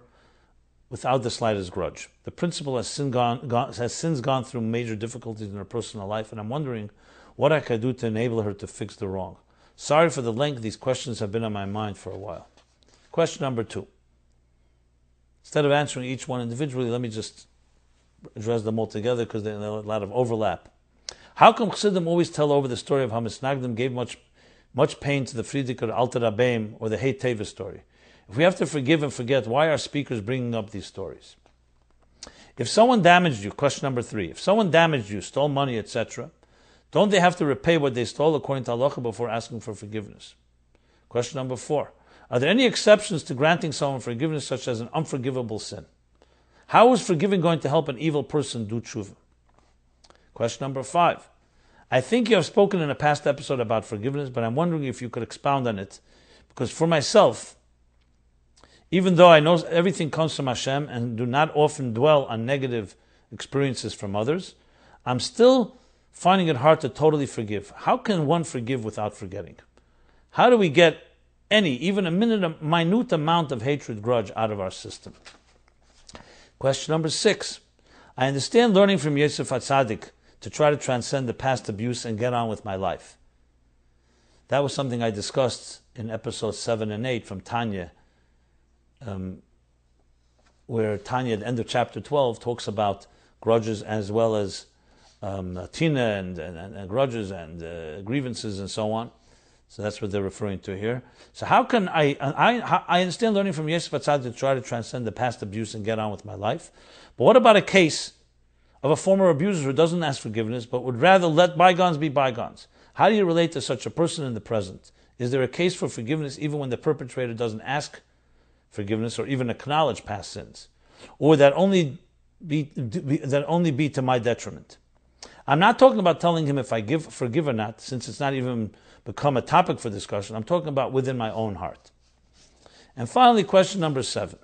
without the slightest grudge? The principal has since gone through major difficulties in her personal life, and I'm wondering what I can do to enable her to fix the wrong. Sorry for the length. These questions have been on my mind for a while. Question number 2. Instead of answering each one individually, let me just address them all together because there's a lot of overlap. How come Chassidim always tell over the story of how Misnagdim gave much pain to the Frierdiker or Alter Rabbeim, or the Heit Teva story? If we have to forgive and forget, why are speakers bringing up these stories? If someone damaged you, question number 3, if someone damaged you, stole money, etc., don't they have to repay what they stole according to halacha before asking for forgiveness? Question number 4, are there any exceptions to granting someone forgiveness, such as an unforgivable sin? How is forgiving going to help an evil person do tshuva? Question number 5, I think you have spoken in a past episode about forgiveness, but I'm wondering if you could expound on it, because for myself, Even though I know everything comes from Hashem and do not often dwell on negative experiences from others, I'm still finding it hard to totally forgive. How can one forgive without forgetting? How do we get even a minute amount of hatred, grudge out of our system? Question number 6. I understand learning from Yosef HaTzadik to try to transcend the past abuse and get on with my life. That was something I discussed in episodes 7 and 8 from Tanya, where Tanya, at the end of chapter 12, talks about grudges as well as tina and grudges and grievances and so on. So that's what they're referring to here. So how can I understand learning from Yosef HaTzadik to try to transcend the past abuse and get on with my life. But what about a case of a former abuser who doesn't ask forgiveness but would rather let bygones be bygones? How do you relate to such a person in the present? Is there a case for forgiveness even when the perpetrator doesn't ask forgiveness or even acknowledge past sins? Or that only be to my detriment? I'm not talking about telling him if I forgive or not, since it's not even become a topic for discussion. I'm talking about within my own heart. And finally, question number 7.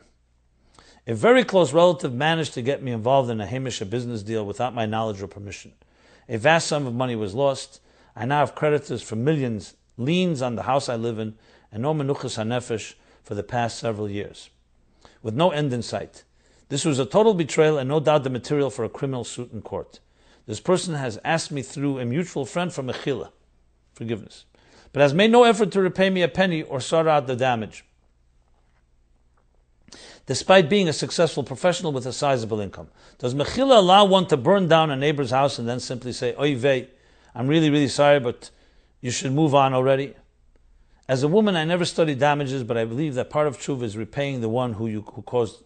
A very close relative managed to get me involved in a business deal without my knowledge or permission. A vast sum of money was lost. I now have creditors for millions, liens on the house I live in, and no menuchas hanefesh for the past several years, with no end in sight. This was a total betrayal and no doubt the material for a criminal suit in court. This person has asked me through a mutual friend for mechila, forgiveness, but has made no effort to repay me a penny or sort out the damage, despite being a successful professional with a sizable income. Does mechila allow one to burn down a neighbor's house and then simply say, oy vey, I'm really, really sorry, but you should move on already? As a woman, I never studied damages, but I believe that part of tshuva is repaying the one who you caused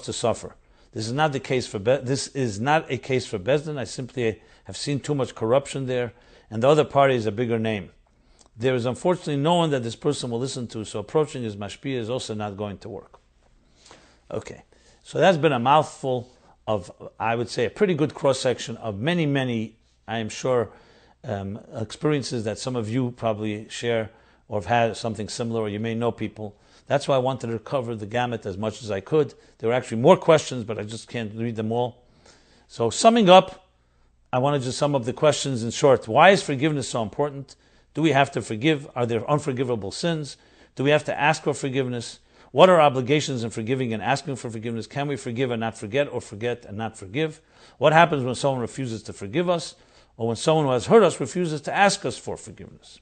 to suffer. This is not the case for this is not a case for Bezdin. I simply have seen too much corruption there, and the other party is a bigger name. There is unfortunately no one that this person will listen to, so approaching his mashpia is also not going to work. Okay, so that's been a mouthful of, I would say, a pretty good cross-section of many, many, I am sure, experiences that some of you probably share or have had something similar, or you may know people. That's why I wanted to cover the gamut as much as I could. There were actually more questions, but I just can't read them all. So summing up, I wanted to sum up the questions in short. Why is forgiveness so important? Do we have to forgive? Are there unforgivable sins? Do we have to ask for forgiveness? What are obligations in forgiving and asking for forgiveness? Can we forgive and not forget, or forget and not forgive? What happens when someone refuses to forgive us, or when someone who has hurt us refuses to ask us for forgiveness?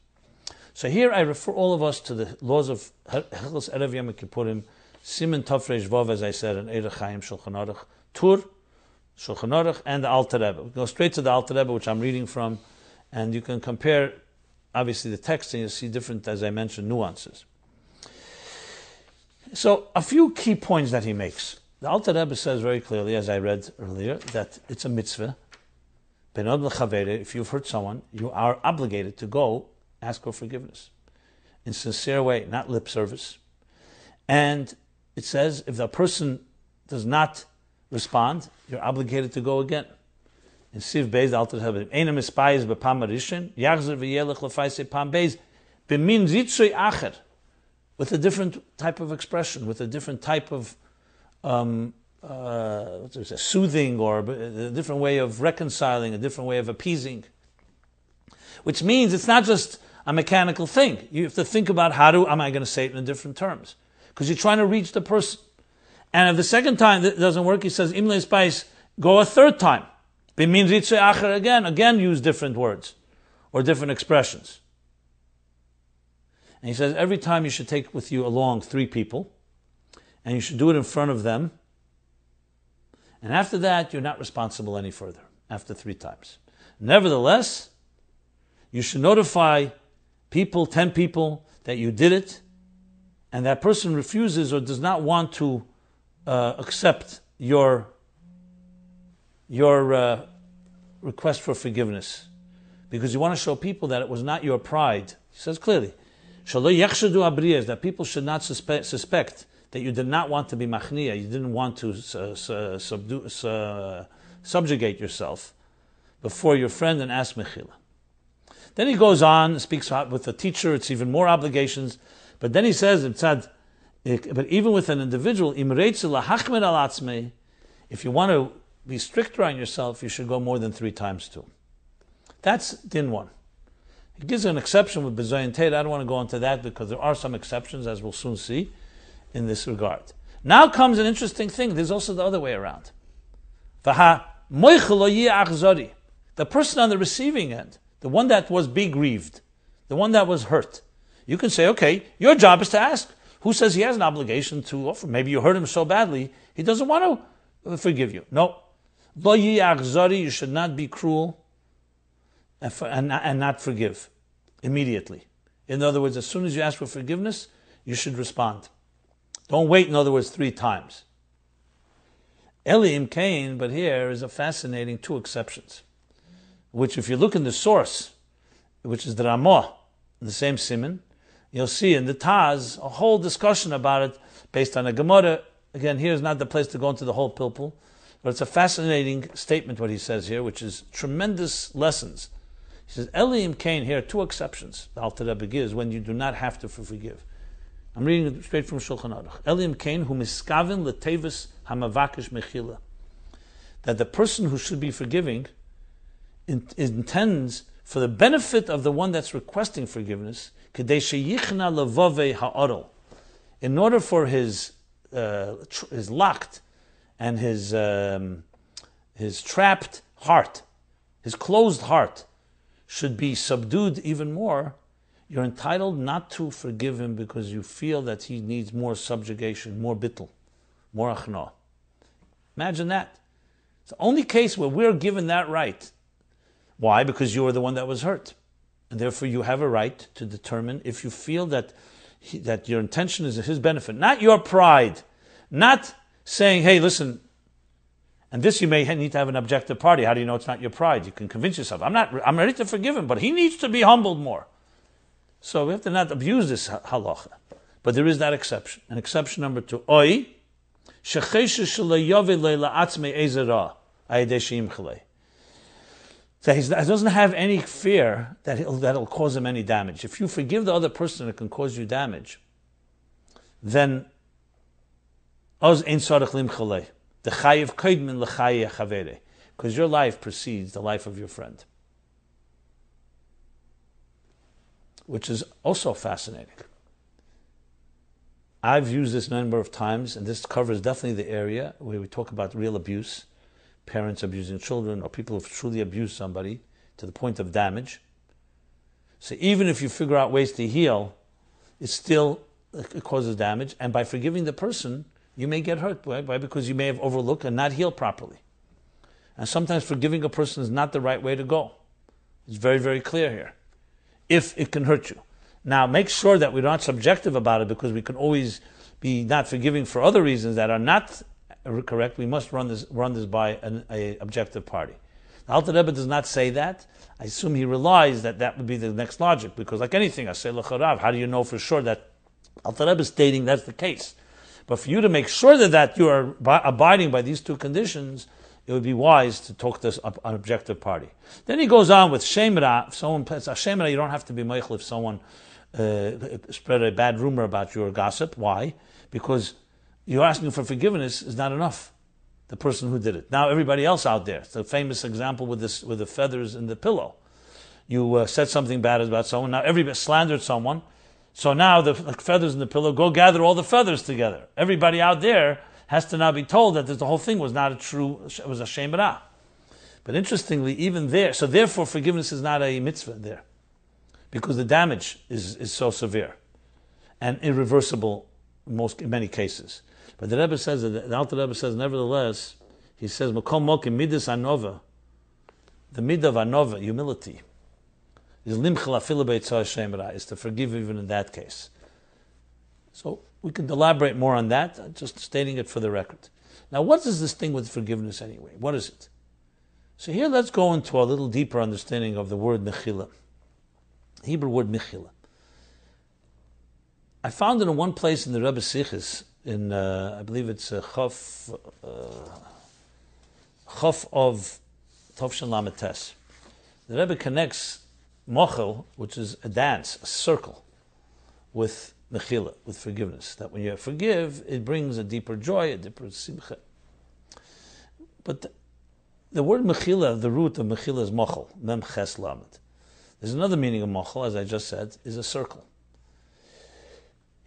So here I refer all of us to the laws of Hilchos Erev Yom Kippurim, Siman Tov Reish Vav, as I said, in Eirech Chaim Shulchan Aruch, Tur, Shulchan Aruch, and the Alter Rebbe. We go straight to the Alter Rebbe, which I'm reading from, and you can compare, obviously, the text, and you'll see different, as I mentioned, nuances. So, a few key points that he makes. The Alter Rebbe says very clearly, as I read earlier, that it's a mitzvah. If you've hurt someone, you are obligated to go ask for forgiveness in sincere way, not lip service. And it says if the person does not respond, you're obligated to go again. In Siv Beis, the Alter Rebbe, Einer mispayis b'pam harishin, yachzer v'yelech lefaisei pam beis, b'min zitzui acher, with a different type of expression, with a different type of soothing, or a different way of reconciling, a different way of appeasing. Which means it's not just a mechanical thing. You have to think about am I going to say it in different terms? Because you're trying to reach the person. And if the second time that doesn't work, he says, Imle Spice, go a third time. Again use different words or different expressions. And he says, every time you should take with you along 3 people, and you should do it in front of them. And after that, you're not responsible any further, after 3 times. Nevertheless, you should notify people, 10 people, that you did it, and that person refuses or does not want to accept your request for forgiveness, because you want to show people that it was not your pride. He says clearly, that people should not suspect that you did not want to be machniya, you didn't want to subjugate yourself before your friend and ask mechila. Then he goes on, speaks with the teacher, it's even more obligations, but then he says, But even with an individual, if you want to be stricter on yourself, you should go more than 3 times too. That's din 1. He gives an exception with Bezoyin Teira. I don't want to go into that because there are some exceptions, as we'll soon see, in this regard. Now comes an interesting thing. There's also the other way around. The person on the receiving end, the one that was grieved, the one that was hurt, you can say, okay, your job is to ask. Who says he has an obligation to offer? Maybe you hurt him so badly, he doesn't want to forgive you. No. You should not be cruel and not forgive immediately. In other words, as soon as you ask for forgiveness, you should respond. Don't wait, in other words, 3 times. Elim Cain, but here is a fascinating 2 exceptions, which if you look in the source, which is the Ramah, in the same Siman, you'll see in the Taz a whole discussion about it based on a Gemara. Again, here's not the place to go into the whole pilpul, but it's a fascinating statement what he says here, which is tremendous lessons. He says, Elim Cain, here 2 exceptions the Alter Rebbe gives when you do not have to forgive. I'm reading it straight from Shulchan Aruch. Elim Cain, hu miskavin letevis hamavakish mechila. That the person who should be forgiving intends for the benefit of the one that's requesting forgiveness, kedei sheyichna levove ha'orol, in order for his locked and his trapped heart, his closed heart, should be subdued even more. You're entitled not to forgive him because you feel that he needs more subjugation, more bittul, more achna. Imagine that. It's the only case where we're given that right. Why? Because you are the one that was hurt. And therefore you have a right to determine if you feel that that your intention is his benefit, not your pride, not saying, hey, listen, and this you may need to have an objective party. How do you know it's not your pride? You can convince yourself, I'm ready to forgive him, but he needs to be humbled more. So we have to not abuse this halacha. But there is that exception. And exception number 2, Oi, so he doesn't have any fear that it'll cause him any damage. If you forgive the other person, it can cause you damage. Then, because your life precedes the life of your friend, which is also fascinating. I've used this a number of times, and this covers definitely the area where we talk about real abuse. Parents abusing children, or people who've truly abused somebody to the point of damage. So even if you figure out ways to heal, it causes damage. And by forgiving the person, you may get hurt. Why? Because you may have overlooked and not healed properly. And sometimes forgiving a person is not the right way to go. It's very, very clear here. If it can hurt you. Now, make sure that we're not subjective about it, because we can always be not forgiving for other reasons that are not correct. We must run this by an objective party. The Alter Rebbe does not say that. I assume he relies that would be the next logic, because like anything, I say l'charav, how do you know for sure that Alter Rebbe is stating that's the case? But for you to make sure that you are abiding by these 2 conditions, it would be wise to talk to an objective party. Then he goes on with shemra. If someone says shemra, you don't have to be meichel if someone spread a bad rumor about you or gossip. Why? Because you're asking for forgiveness is not enough. The person who did it. Now everybody else out there. It's a famous example with the feathers in the pillow. You said something bad about someone. Now everybody slandered someone. So now the feathers in the pillow, go gather all the feathers together. Everybody out there has to now be told that the whole thing was not it was a shem ra. But interestingly, even there, so therefore forgiveness is not a mitzvah there, because the damage is so severe and irreversible in many cases. But the Rebbe says, the Alter Rebbe says, nevertheless, he says, Makom mokim midas anova, the midah of anova, humility, is limchel afilu beitzah shem ra, is to forgive even in that case. So we can elaborate more on that, just stating it for the record. Now, what is this thing with forgiveness anyway? What is it? So here let's go into a little deeper understanding of the word mechila. Hebrew word mechila. I found it in one place in the Rebbe Sichos, in I believe it's Chof of Tovshan Lametes. The Rebbe connects mochel, which is a dance, a circle, with mechila, with forgiveness. That when you forgive, it brings a deeper joy, a deeper simcha. But the word mechila, the root of mechila is machal, mem ches lamed. There's another meaning of machal, as I just said, is a circle.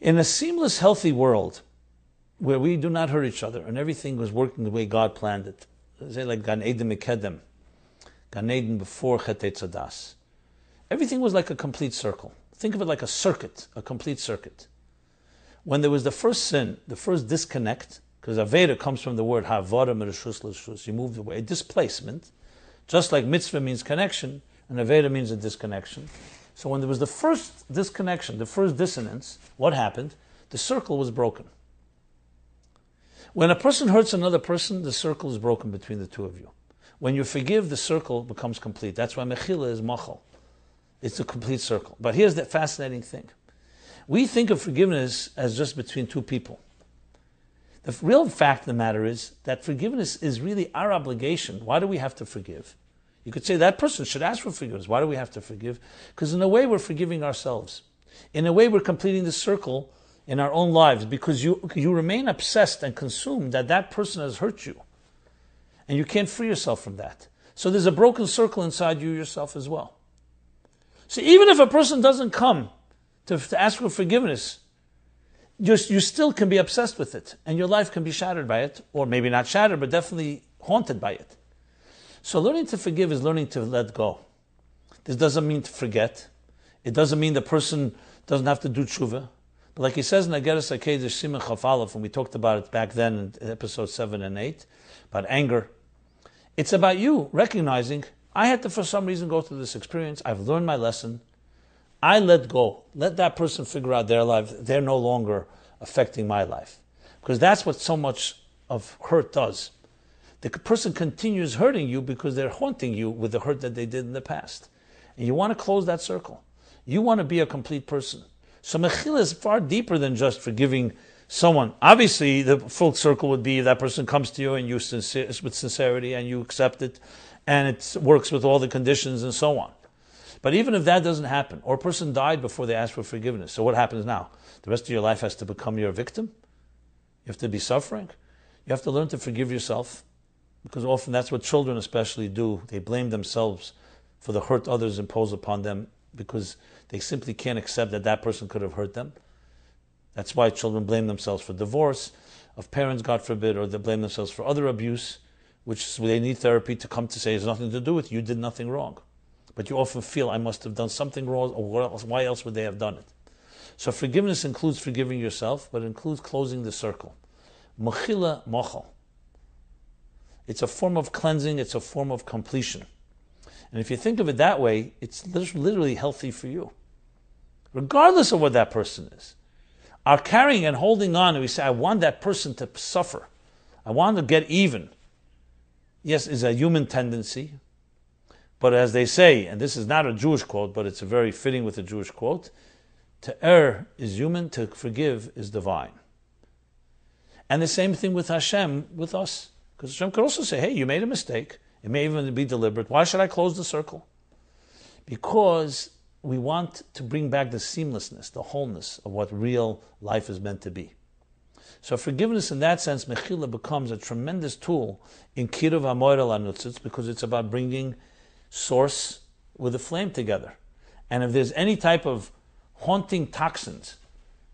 In a seamless, healthy world, where we do not hurt each other, and everything was working the way God planned it, say like Gan Eden Mekedem, Gan Eden before Chet Tzadas. Everything was like a complete circle. Think of it like a circuit, a complete circuit. When there was the first sin, the first disconnect, because Aveda comes from the word Havara Mereshus L'Shus, you moved away, a displacement, just like mitzvah means connection, and Aveda means a disconnection. So when there was the first disconnection, the first dissonance, what happened? The circle was broken. When a person hurts another person, the circle is broken between the two of you. When you forgive, the circle becomes complete. That's why mechila is machal. It's a complete circle. But here's the fascinating thing. We think of forgiveness as just between two people. The real fact of the matter is that forgiveness is really our obligation. Why do we have to forgive? You could say that person should ask for forgiveness. Why do we have to forgive? Because in a way we're forgiving ourselves. In a way we're completing the circle in our own lives, because you remain obsessed and consumed that person has hurt you. And you can't free yourself from that. So there's a broken circle inside you yourself as well. So even if a person doesn't come to ask for forgiveness, you still can be obsessed with it. And your life can be shattered by it. Or maybe not shattered, but definitely haunted by it. So learning to forgive is learning to let go. This doesn't mean to forget. It doesn't mean the person doesn't have to do tshuva. But like he says in Ageres HaKedesh Simon Chaf Aleph, and we talked about it back then in episodes 7 and 8, about anger, it's about you recognizing, I had to for some reason go through this experience, I've learned my lesson, I let go. Let that person figure out their life, they're no longer affecting my life. Because that's what so much of hurt does. The person continues hurting you because they're haunting you with the hurt that they did in the past. And you want to close that circle. You want to be a complete person. So mechila is far deeper than just forgiving someone. Obviously, the full circle would be if that person comes to you and you with sincerity and you accept it, and it works with all the conditions and so on. But even if that doesn't happen, or a person died before they asked for forgiveness, so what happens now? The rest of your life has to become your victim? You have to be suffering? You have to learn to forgive yourself, because often that's what children especially do. They blame themselves for the hurt others impose upon them, because they simply can't accept that person could have hurt them. That's why children blame themselves for divorce of parents, God forbid, or they blame themselves for other abuse, which they need therapy to come to say has nothing to do with you, did nothing wrong. But you often feel, I must have done something wrong, or why else would they have done it? So forgiveness includes forgiving yourself, but it includes closing the circle. Mechila mochel. It's a form of cleansing, it's a form of completion. And if you think of it that way, it's literally healthy for you. Regardless of what that person is. Our carrying and holding on, and we say, I want that person to suffer. I want to get even. Yes, is a human tendency. But as they say, and this is not a Jewish quote, but it's very fitting with a Jewish quote, to err is human, to forgive is divine. And the same thing with Hashem, with us. Because Hashem could also say, hey, you made a mistake. It may even be deliberate. Why should I close the circle? Because we want to bring back the seamlessness, the wholeness of what real life is meant to be. So forgiveness in that sense, mechila, becomes a tremendous tool in kiruv hamoira lanutzitz, because it's about bringing source with the flame together. And if there's any type of haunting toxins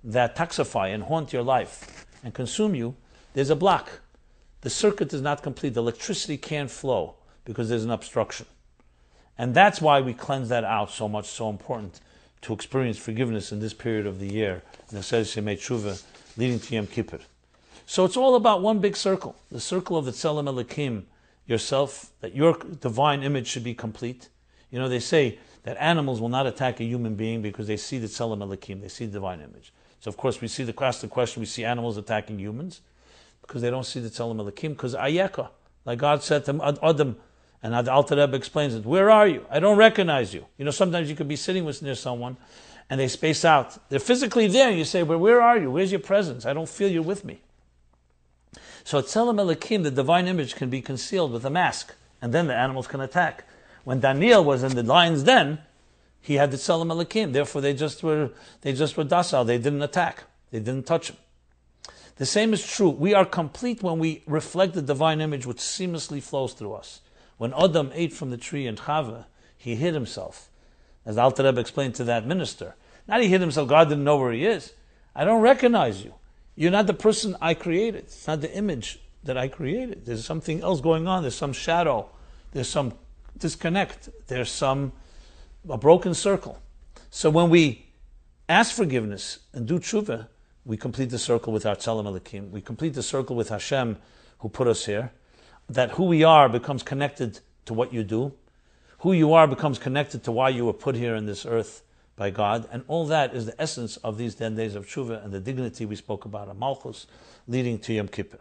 that toxify and haunt your life and consume you, there's a block. The circuit is not complete. The electricity can't flow because there's an obstruction. And that's why we cleanse that out so much, so important to experience forgiveness in this period of the year, and the Chassidus Yemei Tshuva, leading to Yom Kippur. So it's all about one big circle, the circle of the Tzelem Elokim, yourself, that your divine image should be complete. You know, they say that animals will not attack a human being because they see the Tzelem Elokim, they see the divine image. So of course we see the question, we see animals attacking humans because they don't see the Tzelem Elokim, because ayeka, like God said to Adam, and the Alter Rebbe explains it, where are you? I don't recognize you. You know, sometimes you could be sitting near someone and they space out. They're physically there and you say, well, where are you? Where's your presence? I don't feel you're with me. So Tzelem Elokim, the divine image, can be concealed with a mask, and then the animals can attack. When Daniel was in the lion's den, He had the Tzelem Elikim, therefore they just were docile. They didn't attack. They didn't touch him. The same is true. We are complete when we reflect the divine image which seamlessly flows through us. When Adam ate from the tree in Chava, he hid himself. As the Alter Rebbe explained to that minister. Not he hid himself, God didn't know where he is. I don't recognize you. You're not the person I created. It's not the image that I created. There's something else going on. There's some shadow. There's some disconnect. There's a broken circle. So when we ask forgiveness and do tshuva, we complete the circle with our Tzelem Elikim. We complete the circle with Hashem, who put us here. That who we are becomes connected to what you do. Who you are becomes connected to why you were put here in this earth by God. And all that is the essence of these 10 days of tshuva and the dignity we spoke about of Malchus leading to Yom Kippur.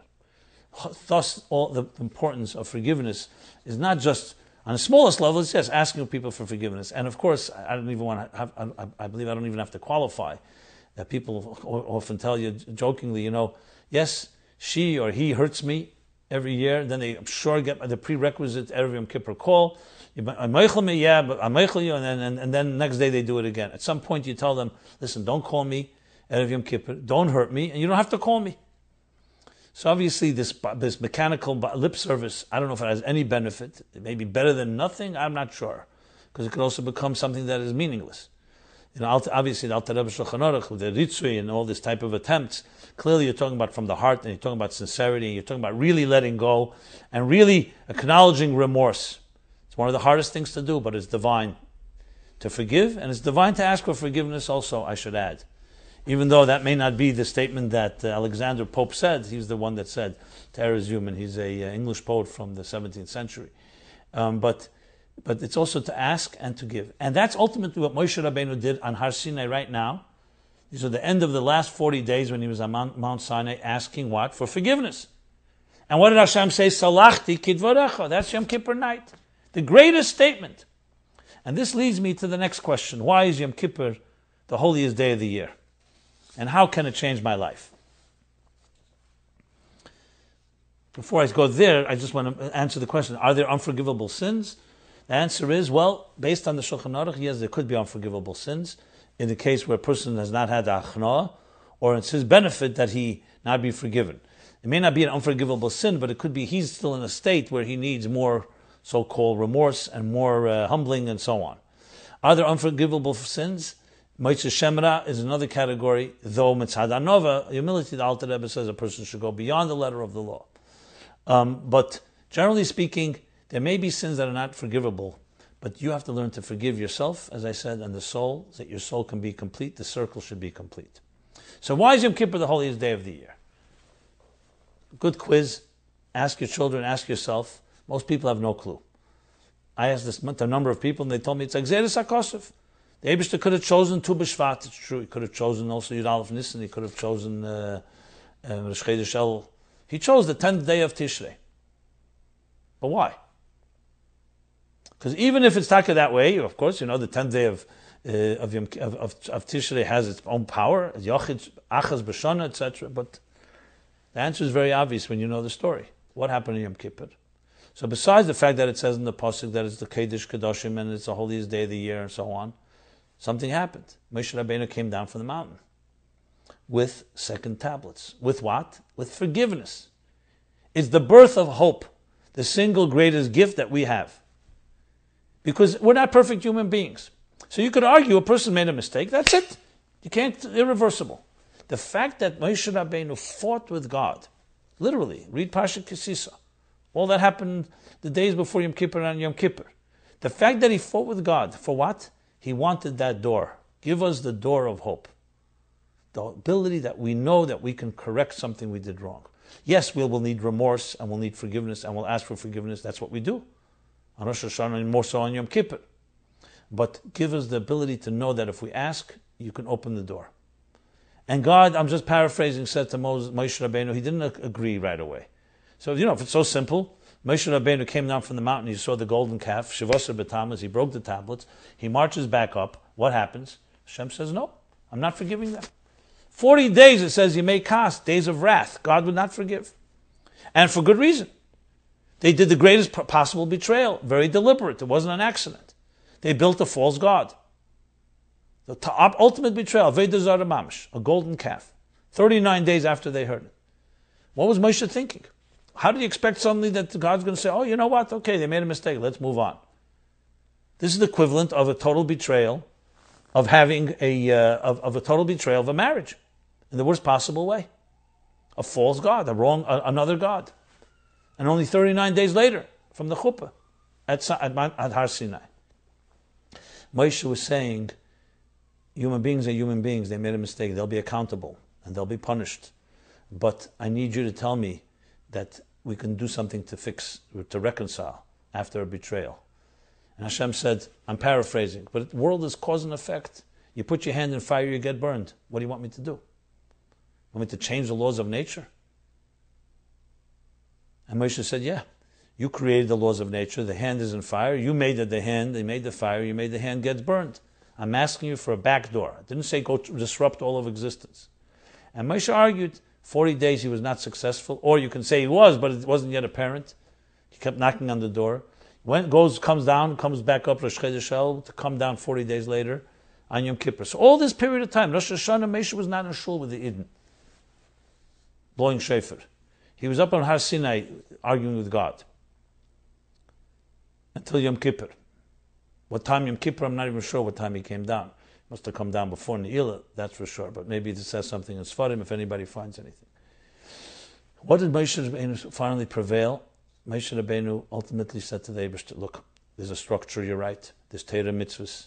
Thus, all the importance of forgiveness is not just on the smallest level, it's just asking people for forgiveness. And of course, I believe I don't even have to qualify. People often tell you jokingly, yes, she or he hurts me every year. Then they, I'm sure, get the prerequisite Erev Yom Kippur call. I'm meichel me, yeah, but I'm meichel you, and then next day they do it again. At some point you tell them, listen, don't call me Erev Yom Kippur, don't hurt me, and you don't have to call me. So obviously this mechanical lip service, I don't know if it has any benefit. It may be better than nothing, I'm not sure. Because it could also become something that is meaningless. Obviously the Alter Rebbe Shulchan Aruch, with the Ritzui and all this type of attempts, clearly you're talking about from the heart, and you're talking about sincerity, and you're talking about really letting go, and really acknowledging remorse. It's one of the hardest things to do, but it's divine to forgive, and it's divine to ask for forgiveness also, I should add. Even though that may not be the statement that Alexander Pope said, he's the one that said, terror is human. He's an English poet from the 17th century. But it's also to ask and to give. And that's ultimately what Moshe Rabbeinu did on Har Sinai right now. These are the end of the last 40 days when he was on Mount Sinai asking what? For forgiveness. And what did Hashem say? Salachti kidvarecha. That's Yom Kippur night. The greatest statement. And this leads me to the next question. Why is Yom Kippur the holiest day of the year? And how can it change my life? Before I go there, I just want to answer the question, are there unforgivable sins? The answer is, well, based on the Shulchan Aruch, yes, there could be unforgivable sins. In the case where a person has not had the achna, or it's his benefit that he not be forgiven. It may not be an unforgivable sin, but it could be he's still in a state where he needs more so-called remorse and more humbling and so on. Are there unforgivable sins? Moitze Shemra is another category, though Mitzad Anova, humility, the Alter Rebbe says a person should go beyond the letter of the law. But generally speaking, there may be sins that are not forgivable, but you have to learn to forgive yourself, as I said, and the soul, so that your soul can be complete, the circle should be complete. So why is Yom Kippur the holiest day of the year? Good quiz. Ask your children, ask yourself. Most people have no clue. I asked this a number of people, and they told me it's like Xeris HaKosov. The Eibishter could have chosen Tu B'Shvat, it's true. He could have chosen also Yud Aleph Nisan. He could have chosen Rosh Chodesh El. He chose the 10th day of Tishrei. But why? Because even if it's taka that way, of course, the 10th day of Tishrei has its own power, Yochid, Achaz, B'Shana, etc. But the answer is very obvious when you know the story. What happened in Yom Kippur? So besides the fact that it says in the Pasuk that it's the Kedesh Kedoshim and it's the holiest day of the year and so on, something happened. Moshe Rabbeinu came down from the mountain with second tablets. With what? With forgiveness. It's the birth of hope, the single greatest gift that we have. Because we're not perfect human beings. So you could argue a person made a mistake, that's it. You can't, irreversible. The fact that Moshe Rabbeinu fought with God, literally, read Parshat Kisisa, all that happened the days before Yom Kippur and Yom Kippur. The fact that he fought with God, for what? He wanted that door. Give us the door of hope. The ability that we know that we can correct something we did wrong. Yes, we will need remorse and we'll need forgiveness and we'll ask for forgiveness. That's what we do. On Rosh Hashanah and more so on Yom Kippur. But give us the ability to know that if we ask, you can open the door. And God, I'm just paraphrasing, said to Moshe Rabbeinu, he didn't agree right away. So, if it's so simple, Moshe Rabbeinu came down from the mountain, he saw the golden calf, Shivosar B'Tammuz, he broke the tablets, he marches back up. What happens? Hashem says, no, I'm not forgiving them. 40 days, it says, you may cast, days of wrath. God would not forgive. And for good reason. They did the greatest possible betrayal, very deliberate. It wasn't an accident. They built a false God. The ultimate betrayal, Avodah Zarah Mamish, a golden calf. 39 days after they heard it. What was Moshe thinking? How did he expect suddenly that God's going to say, oh, you know what? Okay, they made a mistake. Let's move on. This is the equivalent of a total betrayal of having of a total betrayal of a marriage in the worst possible way. A false God, another God. And only 39 days later, from the chuppah at Har Sinai. Moshe was saying, human beings are human beings. They made a mistake. They'll be accountable and they'll be punished. But I need you to tell me that we can do something to fix, to reconcile after a betrayal. And Hashem said, I'm paraphrasing, but the world is cause and effect. You put your hand in fire, you get burned. What do you want me to do? Want me to change the laws of nature? And Moshe said, yeah. You created the laws of nature. The hand is in fire. You made the hand. They made the fire. You made the hand gets burned. I'm asking you for a back door. I didn't say go disrupt all of existence. And Moshe argued 40 days he was not successful. Or you can say he was, but it wasn't yet apparent. He kept knocking on the door. Comes down, comes back up Rosh Chodesh to come down 40 days later on Yom Kippur. So all this period of time, Rosh Hashanah, Moshe was not in shul with the Eden, blowing shofar. He was up on Har Sinai arguing with God until Yom Kippur. What time Yom Kippur, I'm not even sure what time he came down. He must have come down before Ne'ilah, that's for sure. But maybe this says something in Sfarim if anybody finds anything. What did Moshe Rabbeinu finally prevail? Moshe Rabbeinu ultimately said to the Eibishter, look, there's a structure, you're right. There's Torah mitzvahs.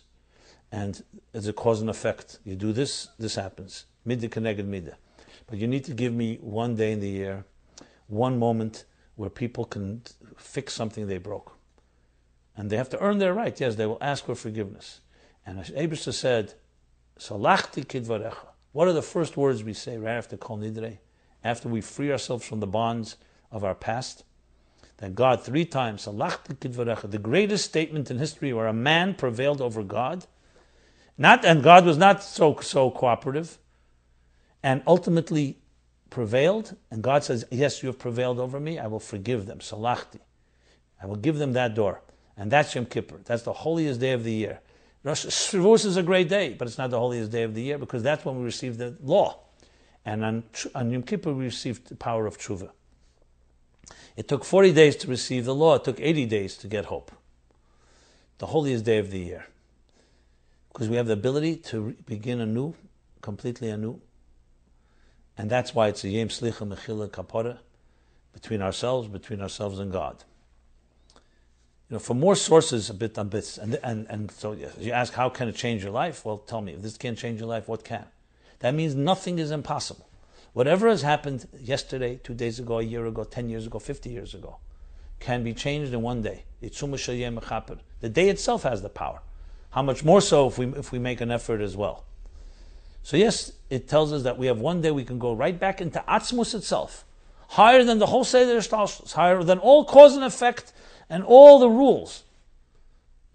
And it's a cause and effect. You do this, this happens. Middah keneged middah. But you need to give me one day in the year, one moment where people can fix something they broke. And they have to earn their right. Yes, they will ask for forgiveness. And Eibishter said, Salachti kidvarecha. What are the first words we say right after Kol Nidrei? After we free ourselves from the bonds of our past? That God 3 times, Salachti kidvarecha, the greatest statement in history where a man prevailed over God. And God was not so cooperative. And ultimately prevailed. And God says, yes, you have prevailed over me. I will forgive them. Salachti. I will give them that door. And that's Yom Kippur. That's the holiest day of the year. Rosh Shavuos is a great day, but it's not the holiest day of the year because that's when we receive the law. And on Yom Kippur we received the power of tshuva. It took 40 days to receive the law. It took 80 days to get hope. The holiest day of the year. Because we have the ability to begin anew, completely anew. And that's why it's a Yom Slicha Mechila Kapara between ourselves and God. You know, for more sources, a bit on bits, and so yes, you ask, how can it change your life? Well, tell me, if this can't change your life, what can? That means nothing is impossible. Whatever has happened yesterday, 2 days ago, a year ago, 10 years ago, 50 years ago, can be changed in one day. The day itself has the power. How much more so if we make an effort as well? So yes, it tells us that we have one day we can go right back into Atzmus itself, higher than the whole Seder Shtalshus, higher than all cause and effect and all the rules.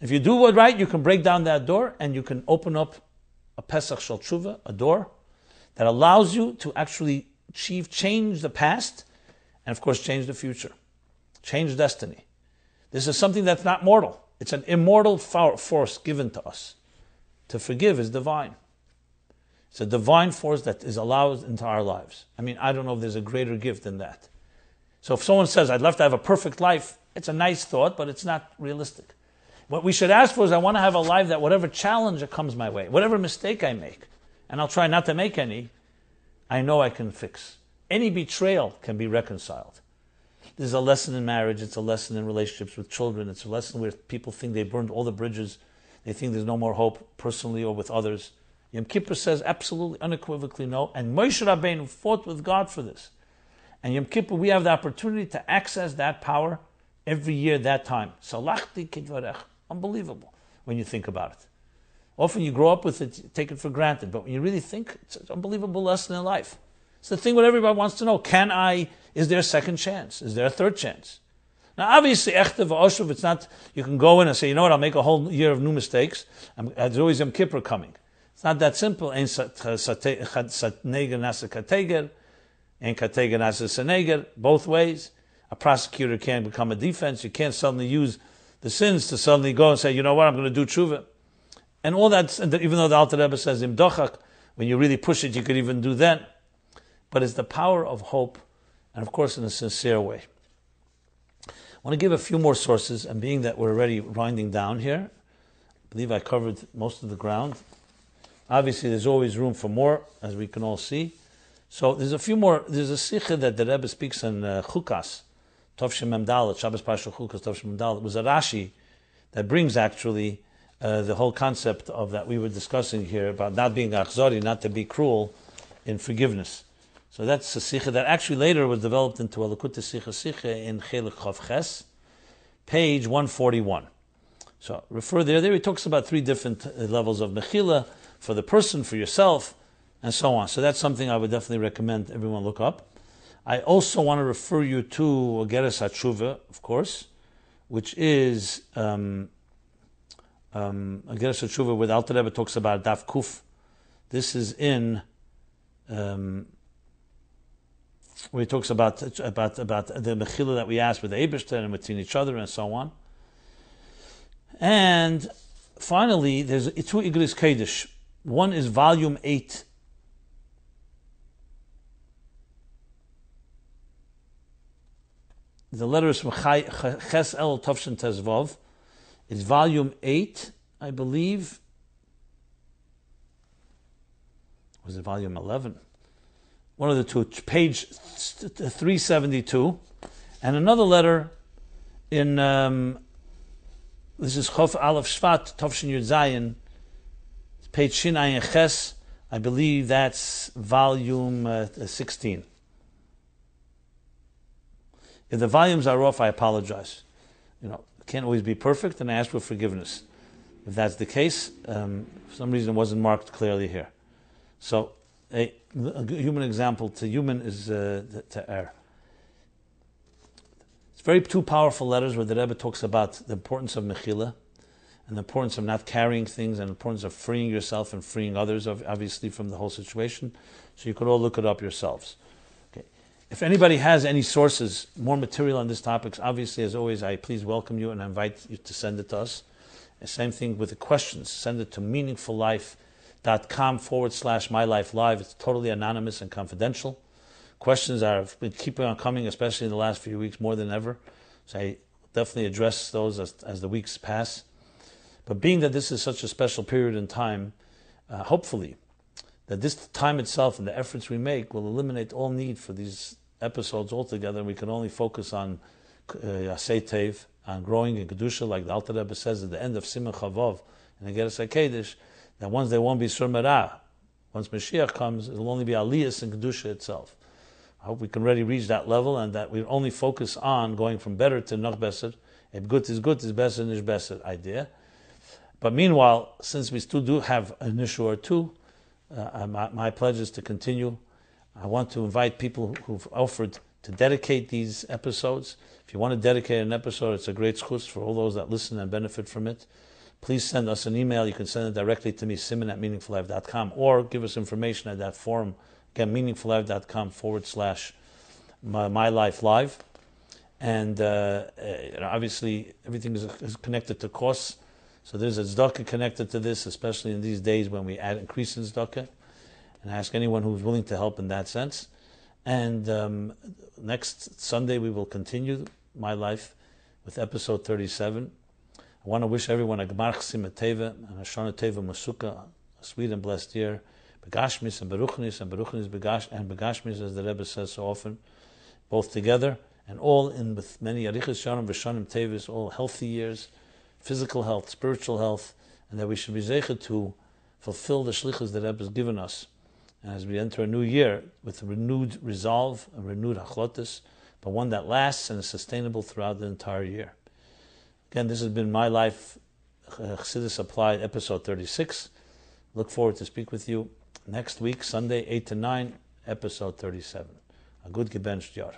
If you do it right, you can break down that door and you can open up a Pesach Shel Tshuva, a door that allows you to actually change the past and of course change the future, change destiny. This is something that's not mortal. It's an immortal force given to us. To forgive is divine. It's a divine force that is allowed into our lives. I mean, I don't know if there's a greater gift than that. So if someone says, I'd love to have a perfect life, it's a nice thought, but it's not realistic. What we should ask for is, I want to have a life that whatever challenge that comes my way, whatever mistake I make, and I'll try not to make any, I know I can fix. Any betrayal can be reconciled. This is a lesson in marriage, it's a lesson in relationships with children, it's a lesson where people think they burned all the bridges, they think there's no more hope, personally or with others. Yom Kippur says absolutely, unequivocally no, and Moshe Rabbeinu fought with God for this. And Yom Kippur, we have the opportunity to access that power every year, that time. Salachti kidvarech. Unbelievable when you think about it. Often you grow up with it, you take it for granted, but when you really think, it's an unbelievable lesson in life. It's the thing what everybody wants to know. Is there a second chance? Is there a third chance? Now obviously, echte v'oshuv, it's not, you can go in and say, you know what, I'll make a whole year of new mistakes. There's always Yom Kippur coming. It's not that simple. Ein kateger nasa kateger, ein kateger nasa seneger, both ways. A prosecutor can't become a defense. You can't suddenly use the sins to suddenly go and say, you know what, I'm going to do tshuva. And all that, even though the Alter Rebbe says, Im dochak, when you really push it, you could even do that. But it's the power of hope, and of course in a sincere way. I want to give a few more sources, and being that we're already winding down here, I believe I covered most of the ground. Obviously, there's always room for more, as we can all see. So there's a few more. There's a sikha that the Rebbe speaks in Chukas, Tov Shem Mem Dalet, Shabbos Parsha Chukas, Tov Shem Mem Dalet. It was a Rashi that brings actually the whole concept of that we were discussing here about not being achzori, not to be cruel in forgiveness. So that's a sikha that actually later was developed into a Lakutei Sikha in Chelik Chav Ches, page 141. So refer there. There he talks about three different levels of mechila for the person, for yourself, and so on. So that's something I would definitely recommend everyone look up. I also want to refer you to Ageres HaTshuva, of course, which is Ageres HaTshuva, where the Alter Rebbe talks about Daf Kuf. This is in where he talks about the mechila that we ask with the Eibishter and between each other and so on. And finally, there's two Igris Kodesh. One is volume 8. The letter is from Ches El Tovshin Tezvov. It's volume 8, I believe. Was it volume 11? One of the two, page 372. And another letter in, this is Chof Aleph Shvat, Tovshin Yud Zayin, page Shin Ayin Ches. I believe that's volume 16. If the volumes are off, I apologize. It can't always be perfect, and I ask for forgiveness. If that's the case, for some reason it wasn't marked clearly here. So, a human example to human is to err. It's very two powerful letters where the Rebbe talks about the importance of mechila and the importance of not carrying things and the importance of freeing yourself and freeing others, obviously, from the whole situation. So you could all look it up yourselves. Okay. If anybody has any sources, more material on these topics, obviously, as always, I please welcome you and I invite you to send it to us. And same thing with the questions. Send it to meaningfullife.com/mylifelive. It's totally anonymous and confidential. Questions have been keeping on coming, especially in the last few weeks, more than ever. So I definitely address those as the weeks pass. But being that this is such a special period in time, hopefully, that this time itself and the efforts we make will eliminate all need for these episodes altogether. We can only focus on Yasei Tev, on growing in Kedusha, like the Alter Rebbe says at the end of Simon Chavov in Ageres HaKodesh, that once there won't be Sur Merah, once Mashiach comes, it will only be Aliyas in Kedusha itself. I hope we can already reach that level and that we only focus on going from better to noch besser. If good is better, nish besser idea. But meanwhile, since we still do have an issue or two, my pledge is to continue. I want to invite people who've offered to dedicate these episodes. If you want to dedicate an episode, it's a great schus for all those that listen and benefit from it. Please send us an email. You can send it directly to me, simon@meaningfullife.com, or give us information at that forum. Again, meaningfullife.com/mylifelive. And obviously, everything is connected to costs. So there's a tzedakah connected to this, especially in these days when we increase in tzedakah. And I ask anyone who's willing to help in that sense. And next Sunday we will continue My Life with episode 37. I want to wish everyone a Gmar Chesima Teva and a Shana Teva Masuka, a sweet and blessed year. Begashmis and Beruchnis and Begashmis, as the Rebbe says so often, both together, and all in with many Arichas Shanim V'Shanim Tevis, all healthy years, physical health, spiritual health, and that we should be zeichet to fulfill the shlichus that Rebbe has given us. And as we enter a new year with a renewed resolve, a renewed hachlotis, but one that lasts and is sustainable throughout the entire year. Again, this has been My Life, Chassidus Applied, episode 36. Look forward to speak with you next week, Sunday, 8 to 9, episode 37. A good gebencht Yar.